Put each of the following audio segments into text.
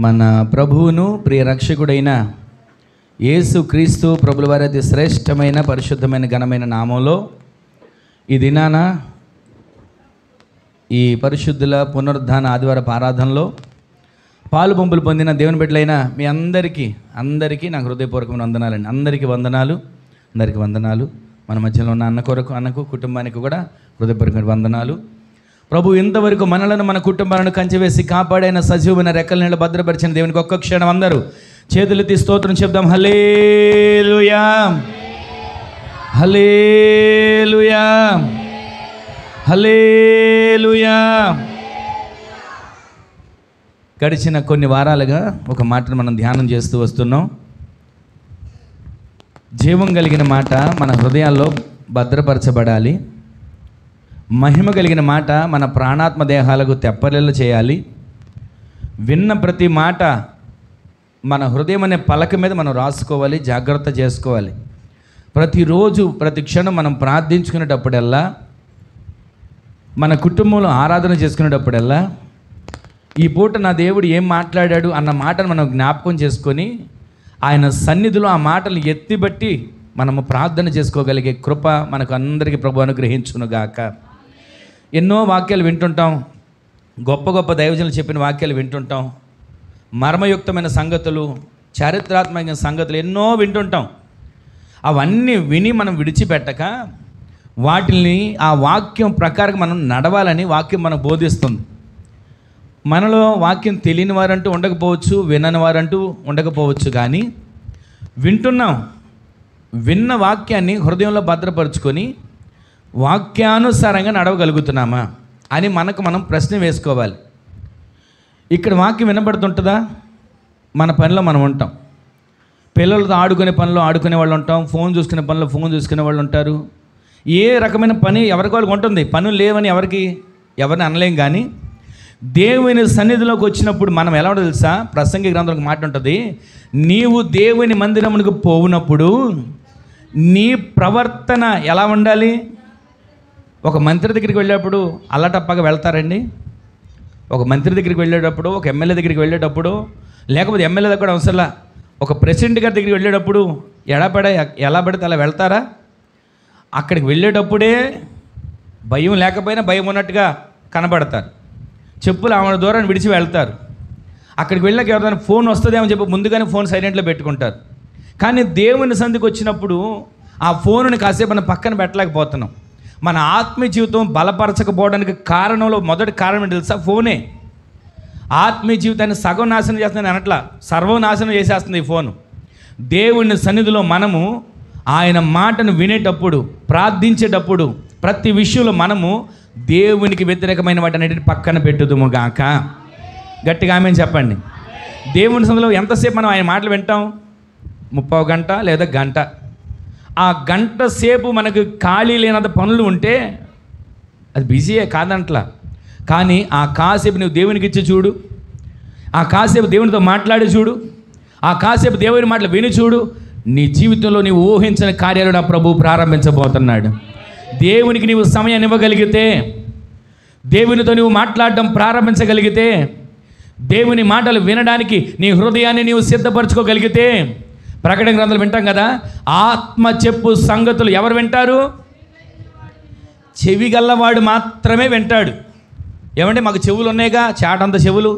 మన ప్రభువును ప్రియ రక్షకుడైన యేసు క్రీస్తు ప్రభుల వారి అతి శ్రేష్టమైన పరిశుద్ధమైన ఘనమైన నామంలో ఈ దినాన ఈ పరిశుద్ధుల పునరుద్ధాన ఆదివారపు ఆరాధనలో పాలు పంపులు పొందిన దేవుని బిడ్డలైన మీ అందరికీ నాకు హృదయపూర్వకమైన వందనాలండి. అందరికీ వందనాలు. మన మధ్యలో ఉన్న అన్నకు కుటుంబానికి కూడా హృదయపూర్వకమైన వందనాలు. ప్రభు ఇంతవరకు మనలను మన కుటుంబాలను కంచివేసి కాపాడైన సజీవమైన రెక్కల నీళ్ళు భద్రపరిచిన దేవునికి ఒక్క క్షణం అందరూ చేతులెత్తి స్తోత్రం చెప్దాం. హల్లెలూయా, హల్లెలూయా, హల్లెలూయా. గడిచిన కొన్ని వారాలుగా ఒక మాటను మనం ధ్యానం చేస్తూ వస్తున్నాం. జీవం కలిగిన మాట మన హృదయాల్లో భద్రపరచబడాలి. మహిమ కలిగిన మాట మన ప్రాణాత్మ దేహాలకు తెప్పరిల్లు చేయాలి. విన్న ప్రతి మాట మన హృదయం అనే పలక మీద మనం రాసుకోవాలి, జాగ్రత్త చేసుకోవాలి. ప్రతిరోజు ప్రతి క్షణం మనం ప్రార్థించుకునేటప్పుడల్లా, మన కుటుంబంలో ఆరాధన చేసుకునేటప్పుడల్లా ఈ పూట నా దేవుడు ఏం మాట్లాడాడు అన్న మాటను మనం జ్ఞాపకం చేసుకొని ఆయన సన్నిధిలో ఆ మాటలు ఎత్తిబట్టి మనము ప్రార్థన చేసుకోగలిగే కృప మనకు అందరికీ ప్రభు అనుగ్రహించునుగాక. ఎన్నో వాక్యాలు వింటుంటాం, గొప్ప దైవజనులు చెప్పిన వాక్యాలు వింటుంటాం, మర్మయుక్తమైన సంగతులు, చారిత్రాత్మకమైన సంగతులు ఎన్నో వింటుంటాం. అవన్నీ విని మనం విడిచిపెట్టక వాటిని ఆ వాక్యం ప్రకారం మనం నడవాలని వాక్యం మనకు బోధిస్తుంది. మనలో వాక్యం తెలియని వారంటూ ఉండకపోవచ్చు, వినని వారంటూ ఉండకపోవచ్చు, కానీ విన్న వాక్యాన్ని హృదయంలో భద్రపరుచుకొని వాక్యానుసారంగా నడవగలుగుతున్నామా అని మనం ప్రశ్న వేసుకోవాలి. ఇక్కడ వాక్యం వినబడుతుంటుందా? మన పనిలో మనం ఉంటాం. పిల్లలతో ఆడుకునే పనిలో ఆడుకునే వాళ్ళు ఉంటాం, ఫోన్ చూసుకునే పనిలో ఫోన్ చూసుకునే వాళ్ళు ఉంటారు. ఏ రకమైన పని ఎవరికి వాళ్ళకి ఉంటుంది. పనులు లేవని ఎవరిని అనలేం. కానీ దేవుని సన్నిధిలోకి వచ్చినప్పుడు మనం ఎలా ఉంటుందో తెలుసా? ప్రసంగి గ్రంథంలో మాట ఉంటుంది, నీవు దేవుని మందిరమునకు పోవునప్పుడు నీ ప్రవర్తన ఎలా ఉండాలి? ఒక మంత్రి దగ్గరికి వెళ్ళేటప్పుడు అల్లటప్పగా వెళ్తారండి. ఒక మంత్రి దగ్గరికి వెళ్ళేటప్పుడు, ఒక ఎమ్మెల్యే దగ్గరికి వెళ్ళేటప్పుడు, లేకపోతే ఎమ్మెల్యే దగ్గర అవసరంలా ఒక ప్రెసిడెంట్ గారి దగ్గరికి వెళ్ళేటప్పుడు ఎలా పడితే అలా వెళ్తారా? అక్కడికి వెళ్ళేటప్పుడే భయం లేకపోయినా భయం ఉన్నట్టుగా కనబడతారు. చెప్పులు ఆమె దూరాన్ని విడిచి వెళ్తారు. అక్కడికి వెళ్ళాక ఎవరైనా ఫోన్ వస్తుందేమో చెప్పి ముందుగానే ఫోన్ సైలెంట్లో పెట్టుకుంటారు. కానీ దేవుని సంధికి వచ్చినప్పుడు ఆ ఫోనుని కాసేపు మనం పక్కన పెట్టలేకపోతున్నాం. మన ఆత్మీయ జీవితం బలపరచకపోవడానికి మొదటి కారణం ఏంటి తెలుసా? ఫోనే. ఆత్మీయ జీవితాన్ని సగం నాశనం చేస్తుంది అనట్లా, సర్వనాశనం చేసేస్తుంది ఈ ఫోను. దేవుని సన్నిధిలో మనము ఆయన మాటను వినేటప్పుడు, ప్రార్థించేటప్పుడు, ప్రతి విషయంలో మనము దేవునికి వ్యతిరేకమైన వాటి అన్నిటిని పక్కన పెట్టుదుము గాక. గట్టిగా ఆమె చెప్పండి. దేవుని సన్నిధిలో ఎంతసేపు మనం ఆయన మాటలు వింటాం? 30 గంట లేదా గంట. ఆ గంట సేపు మనకు ఖాళీ లేనంత పనులు ఉంటే అది బిజీయే కాదంట్లా. కానీ ఆ కాసేపు నువ్వు దేవునికి ఇచ్చి చూడు, ఆ కాసేపు దేవునితో మాట్లాడి చూడు, ఆ కాసేపు దేవుని మాటలు విని చూడు, నీ జీవితంలో నీవు ఊహించిన కార్యాలు నా ప్రభువు ప్రారంభించబోతున్నాడు. దేవునికి నీవు సమయాన్ని ఇవ్వగలిగితే, దేవునితో నీవు మాట్లాడడం ప్రారంభించగలిగితే, దేవుని మాటలు వినడానికి నీ హృదయాన్ని నీవు సిద్ధపరచుకోగలిగితే, ప్రకటన గ్రంథాలు వింటాం కదా, ఆత్మ చెప్పు సంగతులు ఎవరు వింటారు? చెవి గల్లవాడు మాత్రమే వింటాడు. ఏమంటే మాకు చెవులు ఉన్నాయిగా, చాటంత చెవులు,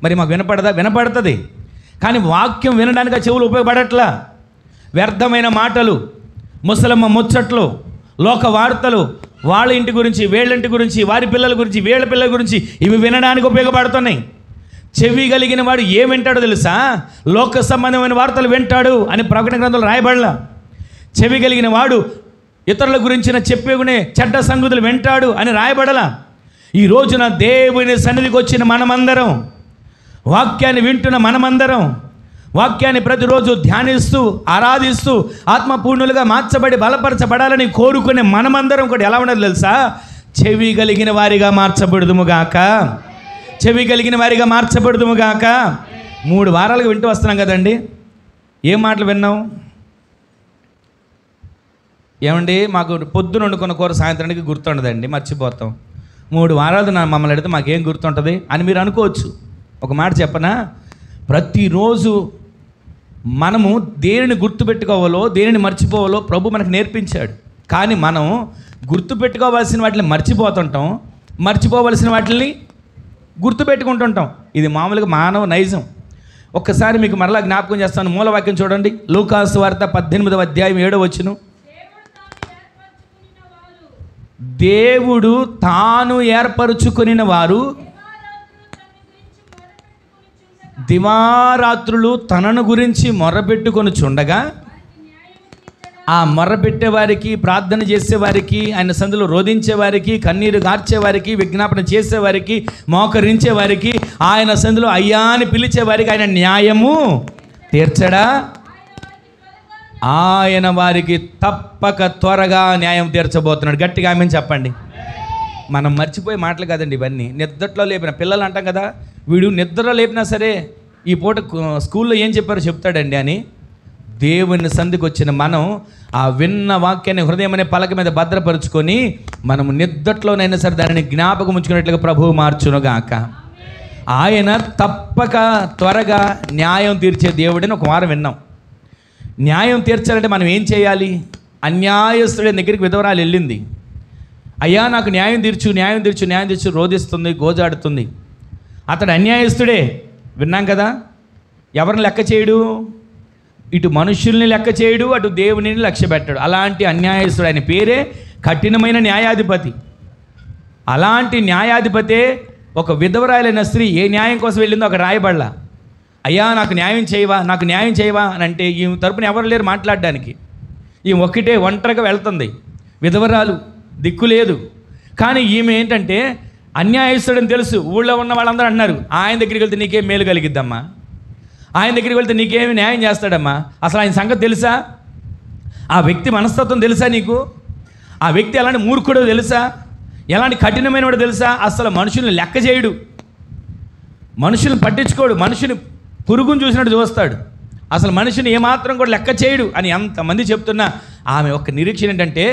మరి మాకు వినపడదా? వినపడుతుంది. కానీ వాక్యం వినడానికి ఆ చెవులు ఉపయోగపడట్లా. వ్యర్థమైన మాటలు, ముసలమ్మ ముచ్చట్లు, లోక వార్తలు, వాళ్ళ ఇంటి గురించి, వీళ్ళ ఇంటి గురించి, వారి పిల్లల గురించి, వీళ్ళ పిల్లల గురించి, ఇవి వినడానికి ఉపయోగపడుతున్నాయి. చెవి కలిగిన వాడు ఏం వింటాడో తెలుసా? లోక సంబంధమైన వార్తలు వింటాడు అని ప్రకటన గ్రంథంలో రాయబడలా. చెవి కలిగిన వాడు ఇతరుల గురించిన చెప్పేకునే చెడ్డ సంగతులు వింటాడు అని రాయబడలా. ఈ రోజున దేవుని సన్నిధికి వచ్చిన మనమందరం, వాక్యాన్ని వింటున్న మనమందరం, వాక్యాన్ని ప్రతిరోజు ధ్యానిస్తూ ఆరాధిస్తూ ఆత్మపూర్ణులుగా మార్చబడి బలపరచబడాలని కోరుకునే మనమందరం కూడా ఎలా ఉండదు తెలుసా? చెవి కలిగిన వారిగా మార్చబడుదుముగాక. చెవి కలిగిన వారిగా మార్చబడుదుముగాక. 3 వారాలుగా వింటూ వస్తున్నాం కదండి. ఏం మాటలు విన్నాం? ఏమండి, మాకు పొద్దున వండుకున్న కూర సాయంత్రానికి గుర్తుండదండి, మర్చిపోతాం. 3 వారాలు మమ్మల్ని అడిగితే మాకేం గుర్తుంటుంది అని మీరు అనుకోవచ్చు. ఒక మాట చెప్పనా, ప్రతిరోజు మనము దేనిని గుర్తుపెట్టుకోవాలో దేనిని మర్చిపోవాలో ప్రభు మనకు నేర్పించాడు. కానీ మనం గుర్తుపెట్టుకోవాల్సిన వాటిని మర్చిపోతుంటాం, మర్చిపోవలసిన వాటిని గుర్తుపెట్టుకుంటుంటాం. ఇది మామూలుగా మానవ నైజం. ఒక్కసారి మీకు మరలా జ్ఞాపకం చేస్తాను. మూలవాక్యం చూడండి, లూకాసు వార్త 18వ అధ్యాయం 7వ వచనం. దేవుడు తాను ఏర్పరచుకొనిన వారు దివారాత్రులు తనను గురించి మొర్రపెట్టుకొని చుండగా, ఆ మొర్రపెట్టేవారికి, ప్రార్థన చేసేవారికి, ఆయన సందులో రోధించేవారికి, కన్నీరు గార్చేవారికి, విజ్ఞాపన చేసేవారికి, మోకరించేవారికి, ఆయన సందులో అయ్యా అని పిలిచేవారికి ఆయన న్యాయము తీర్చడా? ఆయన వారికి తప్పక త్వరగా న్యాయం తీర్చబోతున్నాడు. గట్టిగా ఆమెను చెప్పండి. మనం మర్చిపోయే మాటలు కాదండి ఇవన్నీ. నిద్రలో లేపిన పిల్లలు అంటాం కదా, వీడు నిద్రలో లేపినా సరే ఈ పూట స్కూల్లో ఏం చెప్పారో చెప్తాడండి అని. దేవుని సంధికి వచ్చిన మనం ఆ విన్న వాక్యాన్ని హృదయం అనే పలక మీద భద్రపరుచుకొని మనము నిద్రలోనైనా సరే దానిని జ్ఞాపకం ఉంచుకున్నట్లుగా ప్రభువు మార్చునుగాక. ఆయన తప్పక త్వరగా న్యాయం తీర్చే దేవుడని ఒక వారం విన్నాం. న్యాయం తీర్చాలంటే మనం ఏం చేయాలి? అన్యాయస్తుడి దగ్గరికి విధవరాలు వెళ్ళింది. అయ్యా నాకు న్యాయం తీర్చు, న్యాయం తీర్చు, న్యాయం తీర్చు రోధిస్తుంది, గోజాడుతుంది. అతడు అన్యాయస్తుడే, విన్నాం కదా. ఎవరిని లెక్క చేయడు? ఇటు మనుషుల్ని లెక్క చేయడు, అటు దేవుని లక్ష్య పెట్టాడు. అలాంటి అన్యాయస్తుడు. ఆయన పేరే కఠినమైన న్యాయాధిపతి. అలాంటి న్యాయాధిపతే ఒక విధవరాలైన స్త్రీ ఏ న్యాయం కోసం వెళ్ళిందో అక్కడ రాయబడలా. అయ్యా నాకు న్యాయం చేయవా, నాకు న్యాయం చేయవా అని అంటే ఈమె తరపున ఎవరు లేరు మాట్లాడడానికి. ఈమె ఒక్కటే ఒంటరిగా వెళ్తుంది, విధవరాలు, దిక్కు లేదు. కానీ ఈమె ఏంటంటే అన్యాయస్తుడని తెలుసు. ఊళ్ళో ఉన్న వాళ్ళందరూ అన్నారు, ఆయన దగ్గరికి వెళ్తే నీకేం మేలు కలిగిద్దమ్మా, ఆయన దగ్గరికి వెళ్తే నీకేమి న్యాయం చేస్తాడమ్మా. అసలు ఆయన సంగతి తెలుసా? ఆ వ్యక్తి మనస్తత్వం తెలుసా నీకు? ఆ వ్యక్తి ఎలాంటి మూర్ఖుడో తెలుసా? ఎలాంటి కఠినమైన వాడో తెలుసా? అసలు మనుషుల్ని లెక్క చేయడు, మనుషుల్ని పట్టించుకోడు, మనుషుని పురుగును చూసినట్టు చూస్తాడు, అసలు మనిషిని ఏమాత్రం కూడా లెక్క చేయడు అని ఎంతమంది చెప్తున్నా ఆమె ఒక్క నిరీక్షణ ఏంటంటే,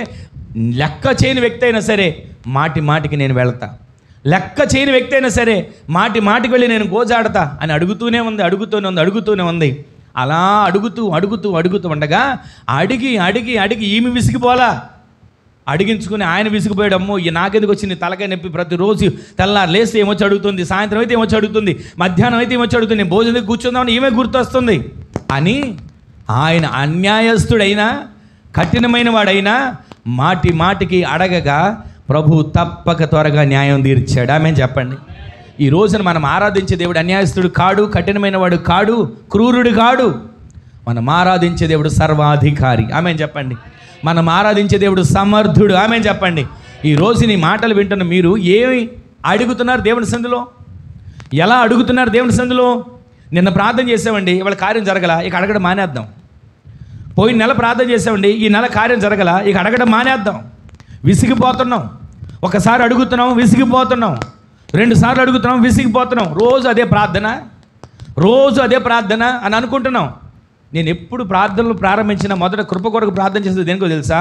లెక్క చేయని వ్యక్తి అయినా సరే మాటి మాటికి నేను వెళ్తా, లెక్క చేయని వ్యక్తి అయినా సరే మాటి మాటికి వెళ్ళి నేను గోజాడతా అని అడుగుతూనే ఉంది. అలా అడుగుతూ ఉండగా అడిగి ఈమె విసిగిపోలా, అడిగించుకుని ఆయన విసిగిపోయాడమ్మో ఈ నాకెందుకు వచ్చింది తలకాయ నొప్పి, ప్రతిరోజు తెల్లారు లేస్తే ఏమొచ్చి అడుగుతుంది, సాయంత్రం అయితే ఏమొచ్చి అడుగుతుంది, మధ్యాహ్నం అయితే ఏమొచ్చి అడుగుతుంది, నేను భోజనం కూర్చుందామని ఈమె గుర్తొస్తుంది అని ఆయన అన్యాయస్తుడైనా కఠినమైన వాడైనా మాటి మాటికి అడగగా ప్రభు తప్పక త్వరగా న్యాయం తీర్చాడు. ఆమె చెప్పండి. ఈ రోజున మనం ఆరాధించే దేవుడు అన్యాయస్తుడు కాడు, కఠినమైన వాడు కాడు, క్రూరుడు కాడు. మనం ఆరాధించే దేవుడు సర్వాధికారి. ఆమె చెప్పండి. మనం ఆరాధించే దేవుడు సమర్థుడు. ఆమె చెప్పండి. ఈ రోజు నీ మాటలు వింటున్న మీరు ఏమి అడుగుతున్నారు దేవుని సందులో? ఎలా అడుగుతున్నారు దేవుని సందులో? నిన్న ప్రార్థన చేసామండి, ఇవాళ కార్యం జరగల, ఇక అడగడం మానేద్దాం. పోయిన నెల ప్రార్థన చేసామండి, ఈ నెల కార్యం జరగల, ఇక అడగడం మానేద్దాం. విసిగిపోతున్నాం. ఒకసారి అడుగుతున్నాం, విసిగిపోతున్నాం. 2 సార్లు అడుగుతున్నాం, విసిగిపోతున్నాం. రోజు అదే ప్రార్థన అని అనుకుంటున్నాం. నేను ఎప్పుడు ప్రార్థనలు ప్రారంభించిన మొదట కృప కొరకు ప్రార్థన చేసేది దేనికో తెలుసా?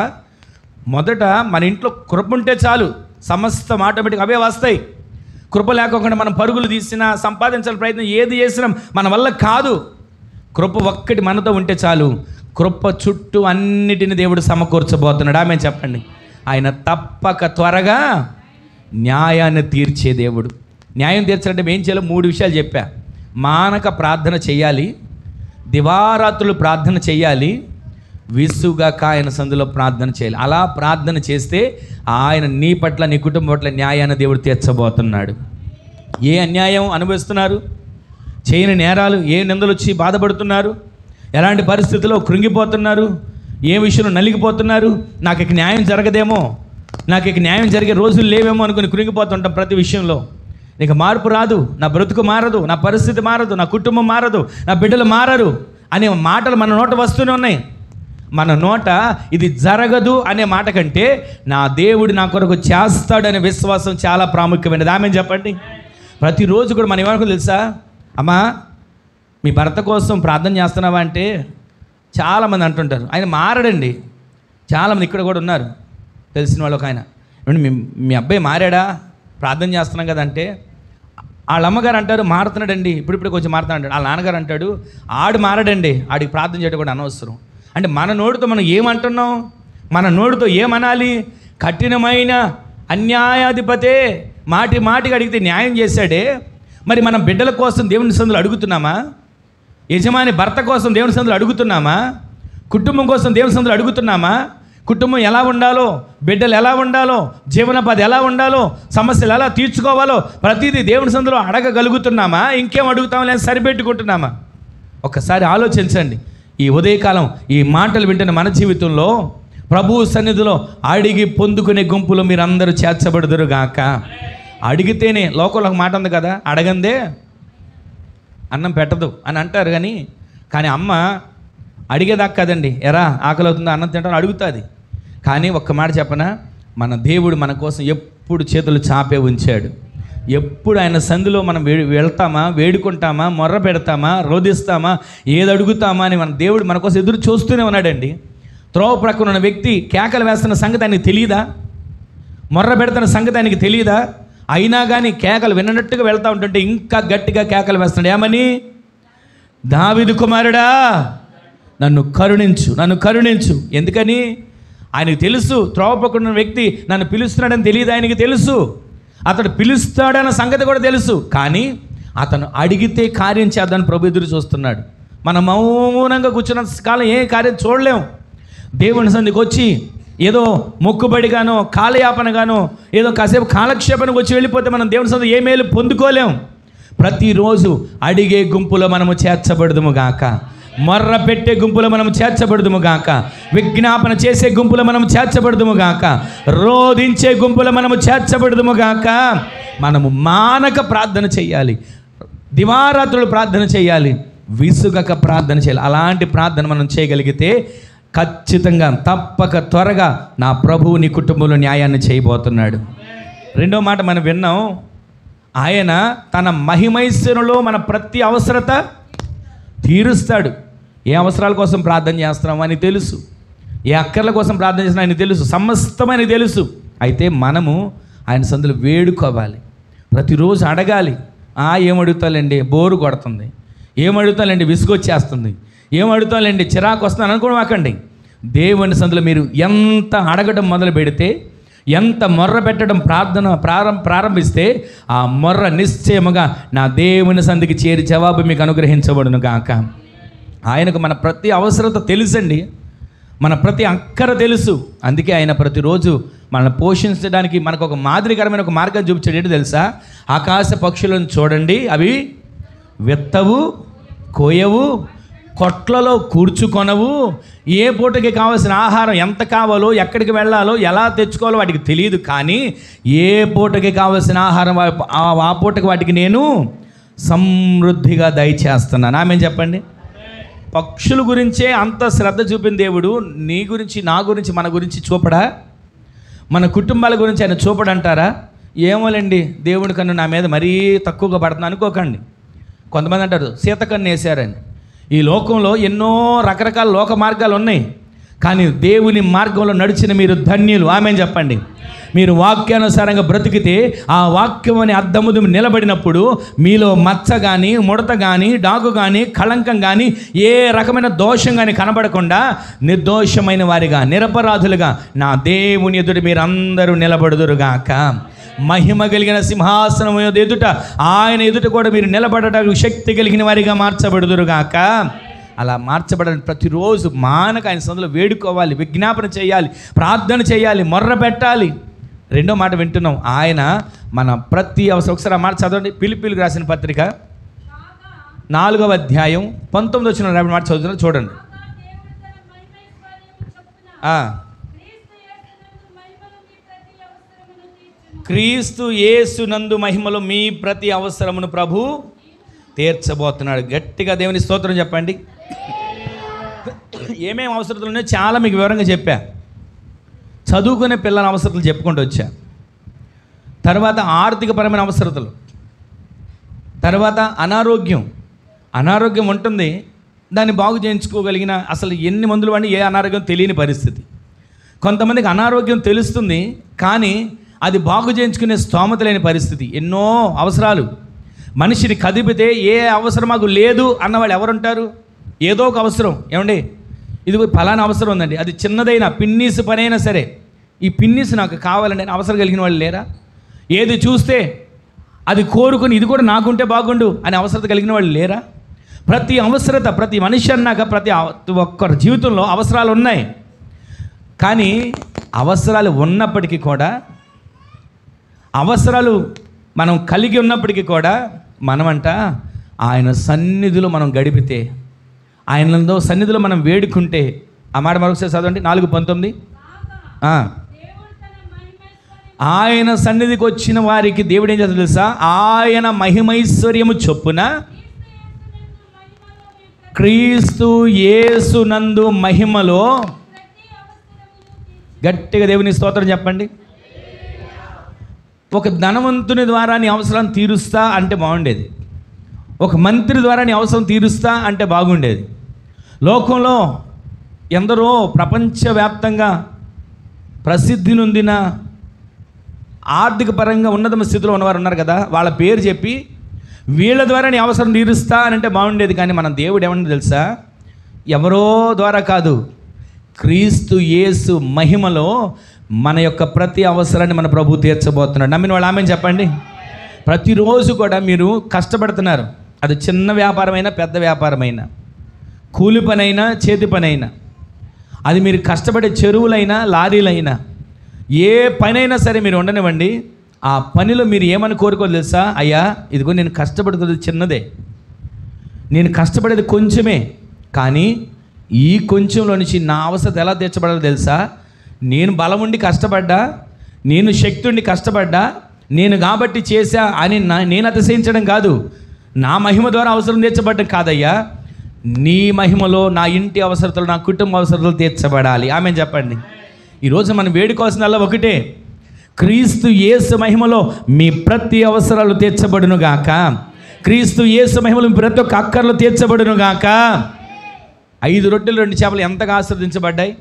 మొదట మన ఇంట్లో కృప ఉంటే చాలు, సమస్తం ఆటోమేటిక్ అవే వస్తాయి. కృప లేకుండా మనం పరుగులు తీసినా, సంపాదించాలని ప్రయత్నం ఏది చేసినా మన వల్ల కాదు. కృప ఒక్కటి మనతో ఉంటే చాలు. కృప చుట్టూ అన్నిటిని దేవుడు సమకూర్చబోతున్నాడు. ఆమె చెప్పండి. ఆయన తప్పక త్వరగా న్యాయాన్ని తీర్చే దేవుడు. న్యాయం తీర్చాలంటే ఏం చేయాలో 3 విషయాలు చెప్పా. మానక ప్రార్థన చేయాలి, దివారాత్రులు ప్రార్థన చేయాలి, విసుగాక ఆయన సందులో ప్రార్థన చేయాలి. అలా ప్రార్థన చేస్తే ఆయన నీ పట్ల, నీ కుటుంబం పట్ల న్యాయాన్ని దేవుడు తీర్చబోతున్నాడు. ఏ అన్యాయం అనుభవిస్తున్నారు, చేయని నేరాలు, ఏ నిందలు వచ్చి బాధపడుతున్నారు, ఎలాంటి పరిస్థితుల్లో కృంగిపోతున్నారు, ఏ విషయంలో నలిగిపోతున్నారు, నాకు ఇక న్యాయం జరగదేమో, నాకు ఇక న్యాయం జరిగే రోజులు లేవేమో అనుకుని కృంగిపోతుంటాం ప్రతి విషయంలో. ఇక మార్పు రాదు, నా బ్రతుకు మారదు, నా పరిస్థితి మారదు, నా కుటుంబం మారదు, నా బిడ్డలు మారరు అనే మాటలు మన నోట వస్తూనే ఉన్నాయి. మన నోట ఇది జరగదు అనే మాట కంటే నా దేవుడు నా కొరకు చేస్తాడనే విశ్వాసం చాలా ప్రాముఖ్యమైనది. ఆమె చెప్పండి. ప్రతిరోజు కూడా మనం ఏమనుకో తెలుసా? అమ్మా మీ భర్త కోసం ప్రార్థన చేస్తున్నావా అంటే చాలామంది అంటుంటారు, ఆయన మారడండి. చాలామంది ఇక్కడ కూడా ఉన్నారు, తెలిసిన వాళ్ళు. ఒక ఆయన, మీ అబ్బాయి మారాడా, ప్రార్థన చేస్తున్నాం కదంటే వాళ్ళ అమ్మగారు అంటారు మారుతున్నాడండి, ఇప్పుడు కొంచెం మారుతున్నాడు. వాళ్ళ నాన్నగారు అంటాడు ఆడు మారడండి, ఆడికి ప్రార్థన చేయడం కూడా అనవసరం. అంటే మన నోటితో మనం ఏమంటున్నాం? మన నోటితో ఏమనాలి? కఠినమైన అన్యాయాధిపతే, మాటి మాటికి అడిగితే న్యాయం చేశాడే. మరి మనం బిడ్డల కోసం దేవుని సందులు అడుగుతున్నామా? యజమాని భర్త కోసం దేవుని సందులు అడుగుతున్నామా? కుటుంబం కోసం దేవుని సందులు అడుగుతున్నామా? కుటుంబం ఎలా ఉండాలో, బిడ్డలు ఎలా ఉండాలో, జీవనోపాధి ఎలా ఉండాలో, సమస్యలు ఎలా తీర్చుకోవాలో ప్రతిదీ దేవుని సందులో అడగగలుగుతున్నామా? ఇంకేం అడుగుతామో లేదా సరిపెట్టుకుంటున్నామా? ఒకసారి ఆలోచించండి. ఈ ఉదయకాలం ఈ మాటలు వింటున్న మన జీవితంలో ప్రభువు సన్నిధిలో అడిగి పొందుకునే గుంపులో మీరందరూ చేర్చబడుదురుగాక. అడిగితేనే, లోకంలో ఒక మాట ఉంది కదా, అడగందే అన్నం పెట్టదు అని అంటారు. కానీ అమ్మ అడిగేదాకా కదండి, ఎరా ఆకలి అవుతుందో అన్నం తింటాను అడుగుతుంది. కానీ ఒక్క మాట చెప్పనా, మన దేవుడు మన కోసం ఎప్పుడు చేతులు చాపే ఉంచాడు. ఎప్పుడు ఆయన సంధిలో మనం వెళ్తామా, వేడుకుంటామా, మొర్ర పెడతామా, రోధిస్తామా, ఏది అడుగుతామా అని మన దేవుడు మన కోసం ఎదురు చూస్తూనే ఉన్నాడండి. త్రోవ ప్రక్కన ఉన్న వ్యక్తి కేకలు వేస్తున్న సంగతి ఆయనకి తెలియదా? మొర్ర పెడుతున్న సంగతి ఆయనకి తెలియదా? అయినా కానీ కేకలు విన్నట్టుగా వెళ్తూ ఉంటుంటే ఇంకా గట్టిగా కేకలు వేస్తున్నాడు. ఏమని? దావీదు కుమారుడా నన్ను కరుణించు, నన్ను కరుణించు. ఎందుకని? ఆయనకు తెలుసు త్రోవ ప్రక్కన ఉన్న వ్యక్తి నన్ను పిలుస్తున్నాడని తెలియదు. ఆయనకి తెలుసు అతడు పిలుస్తాడన్న సంగతి కూడా తెలుసు. కానీ అతను అడిగితే కార్యం చేద్దామని ప్రభు ఎదురు చూస్తున్నాడు. మనం మౌనంగా కూర్చున్నంత కాలం ఏ కార్యం చూడలేం. దేవుని సన్నిధికి వచ్చి ఏదో మొక్కుబడిగానో కాలయాపనగానో ఏదో కాసేపు కాలక్షేపణకు వచ్చి వెళ్ళిపోతే మనం దేవుని సన్నిధిలో ఏ మేలు పొందుకోలేం. ప్రతిరోజు అడిగే గుంపులో మనము చేర్చబడదుము గాక, మొర్ర పెట్టే గుంపులో మనం చేర్చబడదుము గాక, విజ్ఞాపన చేసే గుంపులో మనం చేర్చబడదుము గాక, రోధించే గుంపులో మనము చేర్చబడదుము గాక. మనము మానక ప్రార్థన చేయాలి, దివారాత్రులు ప్రార్థన చేయాలి, విసుగక ప్రార్థన చేయాలి. అలాంటి ప్రార్థన మనం చేయగలిగితే ఖచ్చితంగా తప్పక త్వరగా నా ప్రభువు నీ కుటుంబంలో న్యాయాన్ని చేయబోతున్నాడు. రెండో మాట మనం విన్నాం, ఆయన తన మహిమైశ్వరంలో మన ప్రతి అవసరత తీరుస్తాడు. ఏ అవసరాల కోసం ప్రార్థన చేస్తున్నామో అని తెలుసు, ఏ అక్కర్ల కోసం ప్రార్థన చేస్తున్నా ఆయన తెలుసు, సమస్తమని తెలుసు. అయితే మనము ఆయన సందులో వేడుకోవాలి, ప్రతిరోజు అడగాలి. ఏమడుగుతాలండి, బోరు కొడుతుంది, ఏమడుగుతాలండి, విసుగొచ్చేస్తుంది, ఏమడుగుతాలండి, చిరాకు వస్తుందని అనుకోవకండి. దేవుని సందులో మీరు ఎంత అడగడం మొదలు పెడితే, ఎంత మొర్ర పెట్టడం ప్రారంభిస్తే ఆ మొర్ర నిశ్చయముగా నా దేవుని సంధికి చేరి జవాబు మీకు అనుగ్రహించబడును గాక. ఆయనకు మన ప్రతి అవసరత తెలుసండి, మన ప్రతి అక్కర తెలుసు. అందుకే ఆయన ప్రతిరోజు మనల్ని పోషించడానికి మనకు ఒక మాదిరికరమైన ఒక మార్గం చూపించాడు. ఏంటి తెలుసా? ఆకాశ పక్షులను చూడండి, అవి విత్తవు, కోయవు, కొట్లలో కూర్చుకొనవు, ఏ పూటకి కావాల్సిన ఆహారం ఎంత కావాలో, ఎక్కడికి వెళ్ళాలో, ఎలా తెచ్చుకోవాలో వాటికి తెలియదు. కానీ ఏ పూటకి కావాల్సిన ఆహారం ఆ పూటకి వాటికి నేను సమృద్ధిగా దయచేస్తున్నాను. ఆమె చెప్పండి. పక్షుల గురించే అంత శ్రద్ధ చూపిన దేవుడు నీ గురించి, నా గురించి, మన గురించి చూపడా? మన కుటుంబాల గురించి ఆయన చూపడంటారా? ఏమోలేండి, దేవుడి కన్ను నా మీద మరీ తక్కువగా పడుతుంది అనుకోకండి. కొంతమంది అంటారు సీతకన్ను వేశారని. ఈ లోకంలో ఎన్నో రకరకాల లోక మార్గాలు ఉన్నాయి, కానీ దేవుని మార్గంలో నడిచిన మీరు ధన్యులు. ఆమేన్ చెప్పండి. మీరు వాక్యానుసారంగా బ్రతికితే ఆ వాక్యం అనే అద్దముదు నిలబడినప్పుడు మీలో మచ్చ కానీ, ముడత కానీ, డాగు కానీ, కళంకం కానీ, ఏ రకమైన దోషం కానీ కనబడకుండా నిర్దోషమైన వారిగా, నిరపరాధులుగా నా దేవుని ఎదుట మీరందరూ నిలబడుదురుగాక. మహిమ కలిగిన సింహాసనం ఎదుట, ఆయన ఎదుట కూడా మీరు నిలబడటానికి శక్తి కలిగిన వారిగా మార్చబడుదురుగాక. అలా మార్చబడాలని ప్రతిరోజు మానక ఆయన సందులో వేడుకోవాలి, విజ్ఞాపన చేయాలి, ప్రార్థన చేయాలి, మొర్ర పెట్టాలి. రెండో మాట వింటున్నాం, ఆయన మన ప్రతి అవసరం. ఒకసారి ఆ మాట చదవండి. ఫిలిప్పీయులకు రాసిన పత్రిక 4వ అధ్యాయం 19 వచ్చిన మాట చదువుతున్నారు, చూడండి. క్రీస్తు యేసునందు మహిమలో మీ ప్రతి అవసరమును ప్రభు తీర్చబోతున్నాడు. గట్టిగా దేవుని స్తోత్రం చెప్పండి. ఏమేమి అవసరతలు ఉన్నాయో చాలా మీకు వివరంగా చెప్పా. చదువుకునే పిల్లల అవసరతలు చెప్పుకుంటూ వచ్చా. తర్వాత ఆర్థికపరమైన అవసరతలు, తర్వాత అనారోగ్యం ఉంటుంది, దాన్ని బాగు చేయించుకోగలిగిన అసలు ఎన్ని మందులు వాడిని ఏ అనారోగ్యం తెలియని పరిస్థితి. కొంతమందికి అనారోగ్యం తెలుస్తుంది కానీ అది బాగు చేయించుకునే స్తోమత లేని పరిస్థితి. ఎన్నో అవసరాలు. మనిషిని కదిపితే ఏ అవసరం మాకు లేదు అన్నవాళ్ళు ఎవరుంటారు? ఏదో ఒక అవసరం, ఏమండి ఇది ఫలానా అవసరం ఉందండి, అది చిన్నదైనా పిన్నీసు పని అయినా సరే, ఈ పిన్నీసు నాకు కావాలండి అవసరం కలిగిన వాళ్ళు లేరా? ఏది చూస్తే అది కోరుకుని ఇది కూడా నాకుంటే బాగుండు అని అవసరత కలిగిన వాళ్ళు లేరా? ప్రతి అవసరత, ప్రతి మనిషి అన్నాక ప్రతి ఒక్కరి జీవితంలో అవసరాలు ఉన్నాయి. కానీ అవసరాలు ఉన్నప్పటికీ కూడా, అవసరాలు మనం కలిగి ఉన్నప్పటికీ కూడా మనమంట ఆయన సన్నిధిలో మనం గడిపితే, ఆయనలో సన్నిధిలో మనం వేడుకుంటే, ఆ మాట మరొకసారి చదవండి 4:19. ఆయన సన్నిధికి వచ్చిన వారికి దేవుడు ఏం చేస్తాడు తెలుసా? ఆయన మహిమైశ్వర్యము చొప్పున క్రీస్తు యేసునందు మహిమలో, గట్టిగా దేవుని స్తోత్రం చెప్పండి. ఒక ధనవంతుని ద్వారా నీ అవసరం తీరుస్తా అంటే బాగుండేది, ఒక మంత్రి ద్వారా నీ అవసరం తీరుస్తా అంటే బాగుండేది. లోకంలో ఎందరో ప్రపంచవ్యాప్తంగా ప్రసిద్ధి నొందిన ఆర్థిక పరంగా ఉన్నతమ స్థితిలో ఉన్నవారు ఉన్నారు కదా, వాళ్ళ పేరు చెప్పి వీళ్ళ ద్వారా నీ అవసరం తీరుస్తా అని అంటే బాగుండేది. కానీ మన దేవుడు ఏమన్నా తెలుసా? ఎవరో ద్వారా కాదు, క్రీస్తు యేసు మహిమలో మన యొక్క ప్రతి అవసరాన్ని మన ప్రభు తీర్చబోతున్నాడు. నమ్మిన వాళ్ళు ఆమెను చెప్పండి. ప్రతిరోజు కూడా మీరు కష్టపడుతున్నారు, అది చిన్న వ్యాపారమైనా పెద్ద వ్యాపారమైనా, కూలి పనైనా చేతి పనైనా, అది మీరు కష్టపడే చెరువులైనా లారీలైనా, ఏ పనైనా సరే మీరు ఉండనివ్వండి. ఆ పనిలో మీరు ఏమని కోరుకోవాలి తెలుసా? అయ్యా ఇదిగో నేను కష్టపడుతుంది చిన్నదే, నేను కష్టపడేది కొంచెమే, కానీ ఈ కొంచెంలో నుంచి నా అవసరం ఎలా తీర్చబడాలో తెలుసా? నేను బలం ఉండి కష్టపడ్డా, నేను శక్తి ఉండి కష్టపడ్డా, నేను కాబట్టి చేశా అని నేను అతిశయించడం కాదు, నా మహిమ ద్వారా అవసరం తీర్చబడ్డం కాదయ్యా, నీ మహిమలో నా ఇంటి అవసరతలు, నా కుటుంబ అవసరతలు తీర్చబడాలి. ఆమె చెప్పండి. ఈరోజు మనం వేడుకోవాల్సిందల్లా ఒకటే, క్రీస్తు యేసు మహిమలో మీ ప్రతి అవసరాలు తీర్చబడును గాక. క్రీస్తు యేసు మహిమలో మీ ప్రతి ఒక్క అక్కర్లు తీర్చబడును గాక. 5 రొట్టెలు 2 చేపలు ఎంతగా ఆశీర్వదించబడ్డాయి?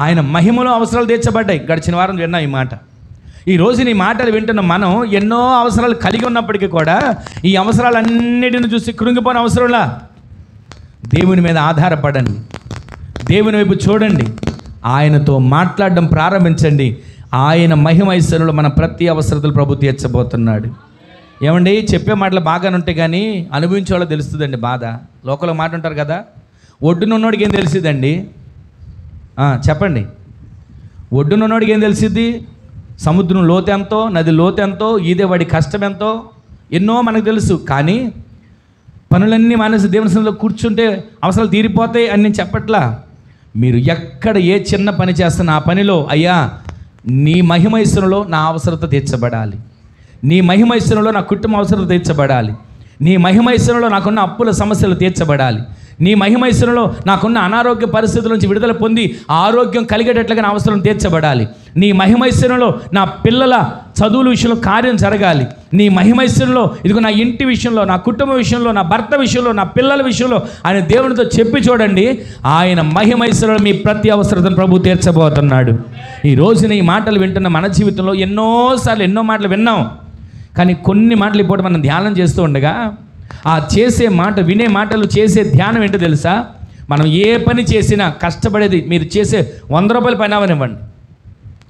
ఆయన మహిమలో అవసరాలు తీర్చబడ్డాయి. గడిచిన వారం విన్నాం ఈ మాట. ఈ రోజు నీ మాటలు వింటున్న మనం ఎన్నో అవసరాలు కలిగి ఉన్నప్పటికీ కూడా ఈ అవసరాలన్నిటిని చూసి కృంగిపోయిన అవసరంలా దేవుని మీద ఆధారపడండి, దేవుని వైపు చూడండి, ఆయనతో మాట్లాడడం ప్రారంభించండి. ఆయన మహిమైశ్వర్యంలో మన ప్రతి అవసరతలు ప్రభు తీర్చబోతున్నాడు. ఏమండి చెప్పే మాటలు బాగానే ఉంటాయి కానీ అనుభవించే వాళ్ళకి తెలుస్తుందండి బాధ. లోకల్లో మాట ఉంటారు కదా, ఒడ్డునున్నోడికి ఏం తెలిసిద్దండి? చెప్పండి, ఒడ్డునున్నోడికి ఏం తెలిసిద్ది? సముద్రం లోతెంతో, నది లోతెంతో, ఈదే వాడి కష్టం ఎంతో ఎన్నో మనకు తెలుసు. కానీ పనులన్నీ మానేసి దేవుని సన్నిధిలో కూర్చుంటే అవసరాలు తీరిపోతాయి అని నేను చెప్పట్లా. మీరు ఎక్కడ ఏ చిన్న పని చేస్తున్నా ఆ పనిలో అయ్యా నీ మహిమైశ్వర్యంలో నా అవసరత తీర్చబడాలి, నీ మహిమైశ్వర్యంలో నా కుటుంబ అవసరత తీర్చబడాలి, నీ మహిమైశ్వర్యంలో నాకున్న అప్పుల సమస్యలు తీర్చబడాలి, నీ మహిమైశ్వర్యంలో నాకున్న అనారోగ్య పరిస్థితుల నుంచి విడుదల పొంది ఆరోగ్యం కలిగేటట్లుగా నా అవసరం తీర్చబడాలి, నీ మహిమైశ్వర్యంలో నా పిల్లల చదువుల విషయంలో కార్యం జరగాలి, నీ మహిమైశ్వర్యంలో ఇదిగో నా ఇంటి విషయంలో, నా కుటుంబ విషయంలో, నా భర్త విషయంలో, నా పిల్లల విషయంలో ఆయన దేవునితో చెప్పి చూడండి. ఆయన మహిమైశ్వర్యంలో మీ ప్రతి అవసరతను ప్రభు తీర్చబోతున్నాడు. ఈ రోజున ఈ మాటలు వింటున్న మన జీవితంలో ఎన్నోసార్లు ఎన్నో మాటలు విన్నాం. కానీ కొన్ని మాటలు ఇప్పుడు మనం ధ్యానం చేస్తూ ఉండగా ఆ చేసే మాట, వినే మాటలు, చేసే ధ్యానం ఏంటో తెలుసా? మనం ఏ పని చేసినా కష్టపడేది, మీరు చేసే 100 రూపాయల పని అవనివ్వండి,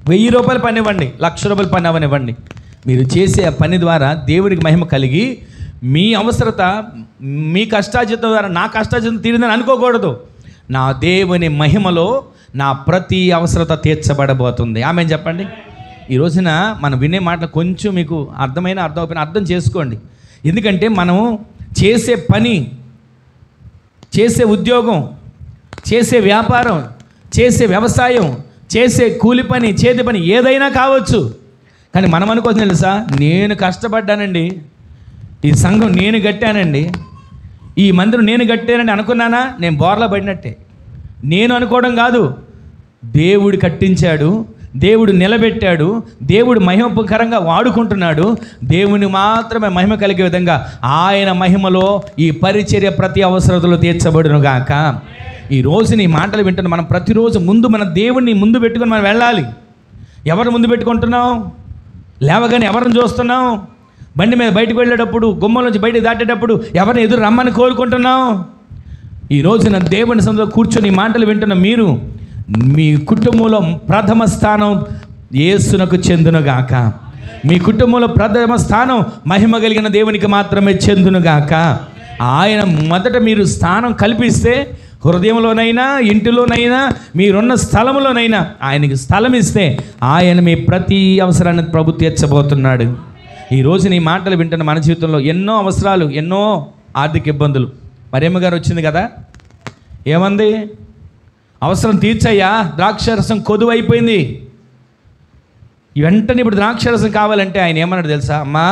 1000 రూపాయల పని ఇవ్వండి, 1,00,000 రూపాయల పని అవనివ్వండి, మీరు చేసే పని ద్వారా దేవుడికి మహిమ కలిగి మీ అవసరత మీ కష్టార్జితం ద్వారా నా కష్టార్జితం తీరిందని అనుకోకూడదు. నా దేవుని మహిమలో నా ప్రతి అవసరత తీర్చబడబోతుంది. ఆమె చెప్పండి. ఈ రోజున మనం వినే మాటలు కొంచెం మీకు అర్థమైనా అర్థం చేసుకోండి. ఎందుకంటే మనం చేసే పని, చేసే ఉద్యోగం, చేసే వ్యాపారం, చేసే వ్యవసాయం, చేసే కూలి పని, చేతి పని ఏదైనా కావచ్చు. కానీ మనం అనుకోవచ్చు తెలుసా, నేను కష్టపడ్డానండి, ఈ సంఘం నేను కట్టానండి, ఈ మందిరం నేను కట్టానండి అనుకున్నానా? నేను బోర్లా పడినట్టే. నేను అనుకోవడం కాదు, దేవుడు కట్టించాడు, దేవుడు నిలబెట్టాడు, దేవుడు మహిమకరంగా వాడుకుంటున్నాడు. దేవుని మాత్రమే మహిమ కలిగే విధంగా ఆయన మహిమలో ఈ పరిచర్య ప్రతి అవసరతలు తీర్చబడును గాక. ఈ రోజు నీ మాటలు వింటున్న మనం ప్రతిరోజు ముందు మన దేవుణ్ణి ముందు పెట్టుకొని మనం వెళ్ళాలి. ఎవరు ముందు పెట్టుకుంటున్నాం? లేవగానే ఎవరిని చూస్తున్నాం? బండి మీద బయటకు వెళ్ళేటప్పుడు, గుమ్మం నుంచి బయటకు దాటేటప్పుడు ఎవరిని ఎదురు రమ్మని కోరుకుంటున్నావు? ఈ రోజున దేవుని సన్నిధిలో కూర్చొని ఈ మాటలు వింటున్న మీరు, మీ కుటుంబంలో ప్రథమ స్థానం యేసునకు చెందునుగాక. మీ కుటుంబంలో ప్రథమ స్థానం మహిమ కలిగిన దేవునికి మాత్రమే చెందునుగాక. ఆయన మొదట మీరు స్థానం కల్పిస్తే, హృదయంలోనైనా ఇంటిలోనైనా మీరున్న స్థలంలోనైనా ఆయనకి స్థలం ఇస్తే, ఆయన మీ ప్రతి అవసరాన్ని ప్రభు తీర్చబోతున్నాడు. ఈరోజు నీ మాటలు వింటున్న మన జీవితంలో ఎన్నో అవసరాలు, ఎన్నో ఆర్థిక ఇబ్బందులు. మరియమ్మ గారు వచ్చింది కదా, ఏమంది? అవసరం తీర్చయ్యా, ద్రాక్షరసం కొదువైపోయింది. వెంటనే ఇప్పుడు ద్రాక్షరసం కావాలంటే ఆయన ఏమన్నాడు తెలుసా? అమ్మా,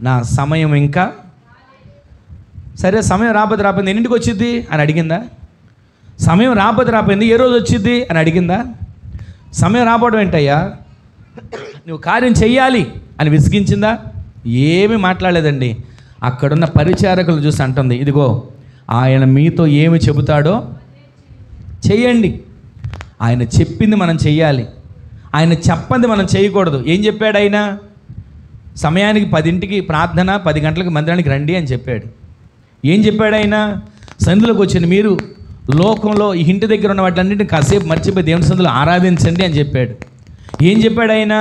నా సమయం ఇంకా సరే, సమయం రాబోతుంది ఎన్నింటికి వచ్చింది అని అడిగిందా? సమయం రాబోతుంది ఏ రోజు వచ్చింది అని అడిగిందా? సమయం రాబోవడం ఏంటయ్యా, నువ్వు కార్యం చెయ్యాలి అని విసిగించిందా? ఏమీ మాట్లాడలేదండి. అక్కడున్న పరిచారకులు చూసి అంటుంది, ఇదిగో ఆయన మీతో ఏమి చెబుతాడో చెయ్యండి. ఆయన చెప్పింది మనం చెయ్యాలి, ఆయన చెప్పంది మనం చేయకూడదు. ఏం చెప్పాడు ఆయన? సమయానికి 10ంటికి ప్రార్థన, 10 గంటలకు మందిరానికి రండి అని చెప్పాడు. ఏం చెప్పాడు ఆయన? సందులోకి వచ్చిన మీరు లోకంలో ఈ ఇంటి దగ్గర ఉన్న వాటిలన్నింటినీ కాసేపు మర్చిపోయి దేవుని సందులో ఆరాధించండి అని చెప్పాడు. ఏం చెప్పాడు ఆయన?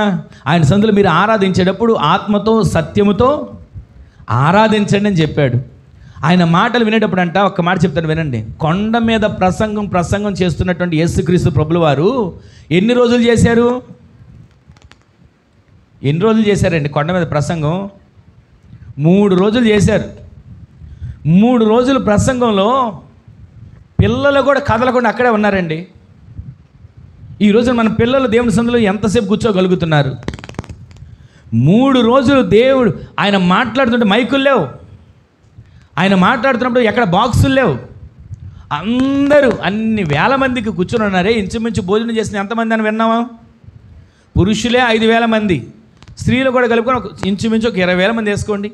ఆయన సందులో మీరు ఆరాధించేటప్పుడు ఆత్మతో సత్యముతో ఆరాధించండి అని చెప్పాడు. ఆయన మాటలు వినేటప్పుడు అంట, ఒక్క మాట చెప్తాను వినండి. కొండ మీద ప్రసంగం చేస్తున్నటువంటి యేసుక్రీస్తు ప్రభుల వారు ఎన్ని రోజులు చేశారు? ఎన్ని రోజులు చేశారండి కొండ మీద ప్రసంగం? 3 రోజులు చేశారు. 3 రోజుల ప్రసంగంలో పిల్లలు కూడా కదలకుండా అక్కడే ఉన్నారండి. ఈ రోజున మన పిల్లలు దేవుని సందులో ఎంతసేపు కూర్చోగలుగుతున్నారు? 3 రోజులు దేవుడు ఆయన మాట్లాడుతుంటే మైకులు లేవు, ఆయన మాట్లాడుతున్నప్పుడు ఎక్కడ బాక్సులు లేవు. అందరూ అన్ని వేల మందికి కూర్చొని ఉన్నారే. ఇంచుమించు భోజనం చేసిన ఎంతమంది అని విన్నామా? పురుషులే 5,000 మంది, స్త్రీలు కూడా కలుపుకొని ఇంచుమించు ఒక 20,000 మంది వేసుకోండి.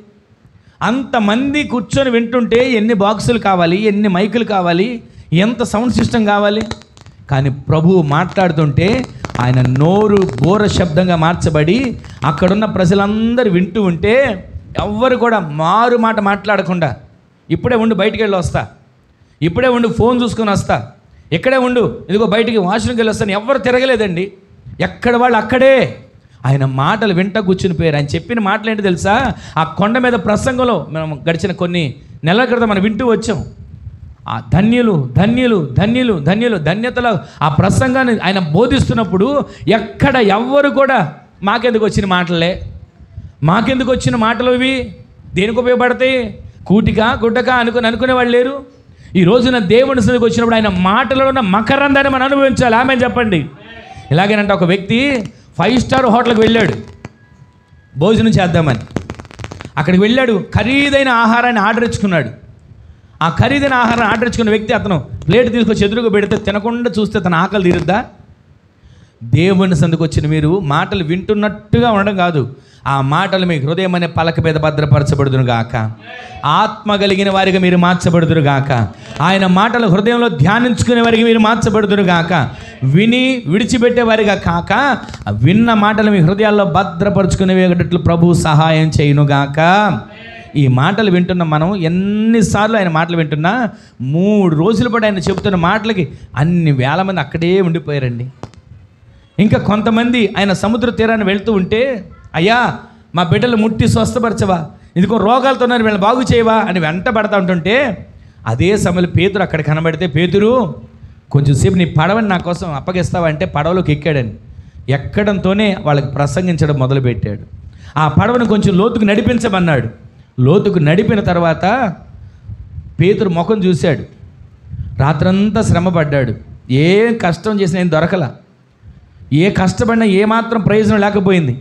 అంతమంది కూర్చొని వింటుంటే ఎన్ని బాక్సులు కావాలి, ఎన్ని మైకులు కావాలి, ఎంత సౌండ్ సిస్టమ్ కావాలి? కానీ ప్రభువు మాట్లాడుతుంటే ఆయన నోరు బోర శబ్దంగా మార్చబడి అక్కడున్న ప్రజలందరూ వింటూ ఉంటే ఎవ్వరు కూడా మారు మాట మాట్లాడకుండా, ఇప్పుడే ఉండు బయటికి వెళ్ళి వస్తా, ఇప్పుడే ఉండు ఫోన్ చూసుకొని వస్తా, ఇక్కడే ఉండు ఇదిగో బయటికి వాష్రూమ్కి వెళ్ళి వస్తాను, ఎవ్వరు తిరగలేదండి. ఎక్కడ వాళ్ళు అక్కడే ఆయన మాటలు వింట కూర్చుని పోయారు. ఆయన చెప్పిన మాటలు ఏంటి తెలుసా? ఆ కొండ మీద ప్రసంగంలో మనం గడిచిన కొన్ని నెలల క్రితం మనం వింటూ వచ్చాం. ఆ ధన్యులు ధన్యులు ధన్యులు ధన్యులు ధన్యతలో ఆ ప్రసంగాన్ని ఆయన బోధిస్తున్నప్పుడు ఎక్కడ ఎవ్వరు కూడా మాకెందుకు వచ్చిన మాటలే, మాకెందుకు వచ్చిన మాటలు ఇవి, దేనికి ఉపయోగపడతాయి, కూటికా గుడ్డకా అనుకునే వాళ్ళు లేరు. ఈ రోజున దేవుని సన్నిధికి వచ్చినప్పుడు ఆయన మాటలో ఉన్న మకరందాన్ని మనం అనుభవించాలి. ఆమె చెప్పండి. ఇలాగేనంటే ఒక వ్యక్తి 5 స్టార్ హోటల్కి వెళ్ళాడు భోజనం చేద్దామని. అక్కడికి వెళ్ళాడు, ఖరీదైన ఆహారాన్ని ఆర్డర్ ఇచ్చుకున్నాడు. ఆ ఖరీదైన ఆహారాన్ని ఆర్డర్ ఇచ్చుకున్న వ్యక్తి అతను ప్లేట్ తీసుకొచ్చి ఎదురుగా పెడితే తినకుండా చూస్తే తన ఆకలి తీరుద్దా? దేవుని సందుకు వచ్చిన మీరు మాటలు వింటున్నట్టుగా ఉండడం కాదు, ఆ మాటలు మీ హృదయం అనే పలక మీద భద్రపరచబడుదురు గాక. ఆత్మ కలిగిన వారిగా మీరు మార్చబడుదురు గాక. ఆయన మాటలు హృదయంలో ధ్యానించుకునే వారికి మీరు మార్చబడుదురు గాక. విని విడిచిపెట్టే వారిగా కాక విన్న మాటలు మీ హృదయాల్లో భద్రపరుచుకునేటట్లు ప్రభు సహాయం చేయునుగాక. ఈ మాటలు వింటున్న మనం ఎన్నిసార్లు ఆయన మాటలు వింటున్నా 3 రోజుల పాటు ఆయన చెబుతున్న మాటలకి అన్ని వేల మంది అక్కడే ఉండిపోయారండి. ఇంకా కొంతమంది ఆయన సముద్ర తీరాన్ని వెళ్తూ ఉంటే, అయ్యా మా బిడ్డలు ముట్టి స్వస్థపరచవా, ఇదిగో రోగాలతో ఉన్నారు వీళ్ళని బాగు చేయవా అని వెంట పడతా ఉంటుంటే, అదే సమయంలో పేతురు అక్కడ కనబడితే, పేతురు కొంచెం సేపు నీ పడవని నా కోసం అప్పగిస్తావా అంటే పడవలోకి ఎక్కాడండి. ఎక్కడంతోనే వాళ్ళకి ప్రసంగించడం మొదలుపెట్టాడు. ఆ పడవను కొంచెం లోతుకు నడిపించమన్నాడు. లోతుకు నడిపిన తర్వాత పేతురు ముఖం చూశాడు. రాత్రంతా శ్రమ పడ్డాడు, ఏ కష్టం చేసినా ఏం దొరకలా, ఏ కష్టపడినా ఏమాత్రం ప్రయోజనం లేకపోయింది.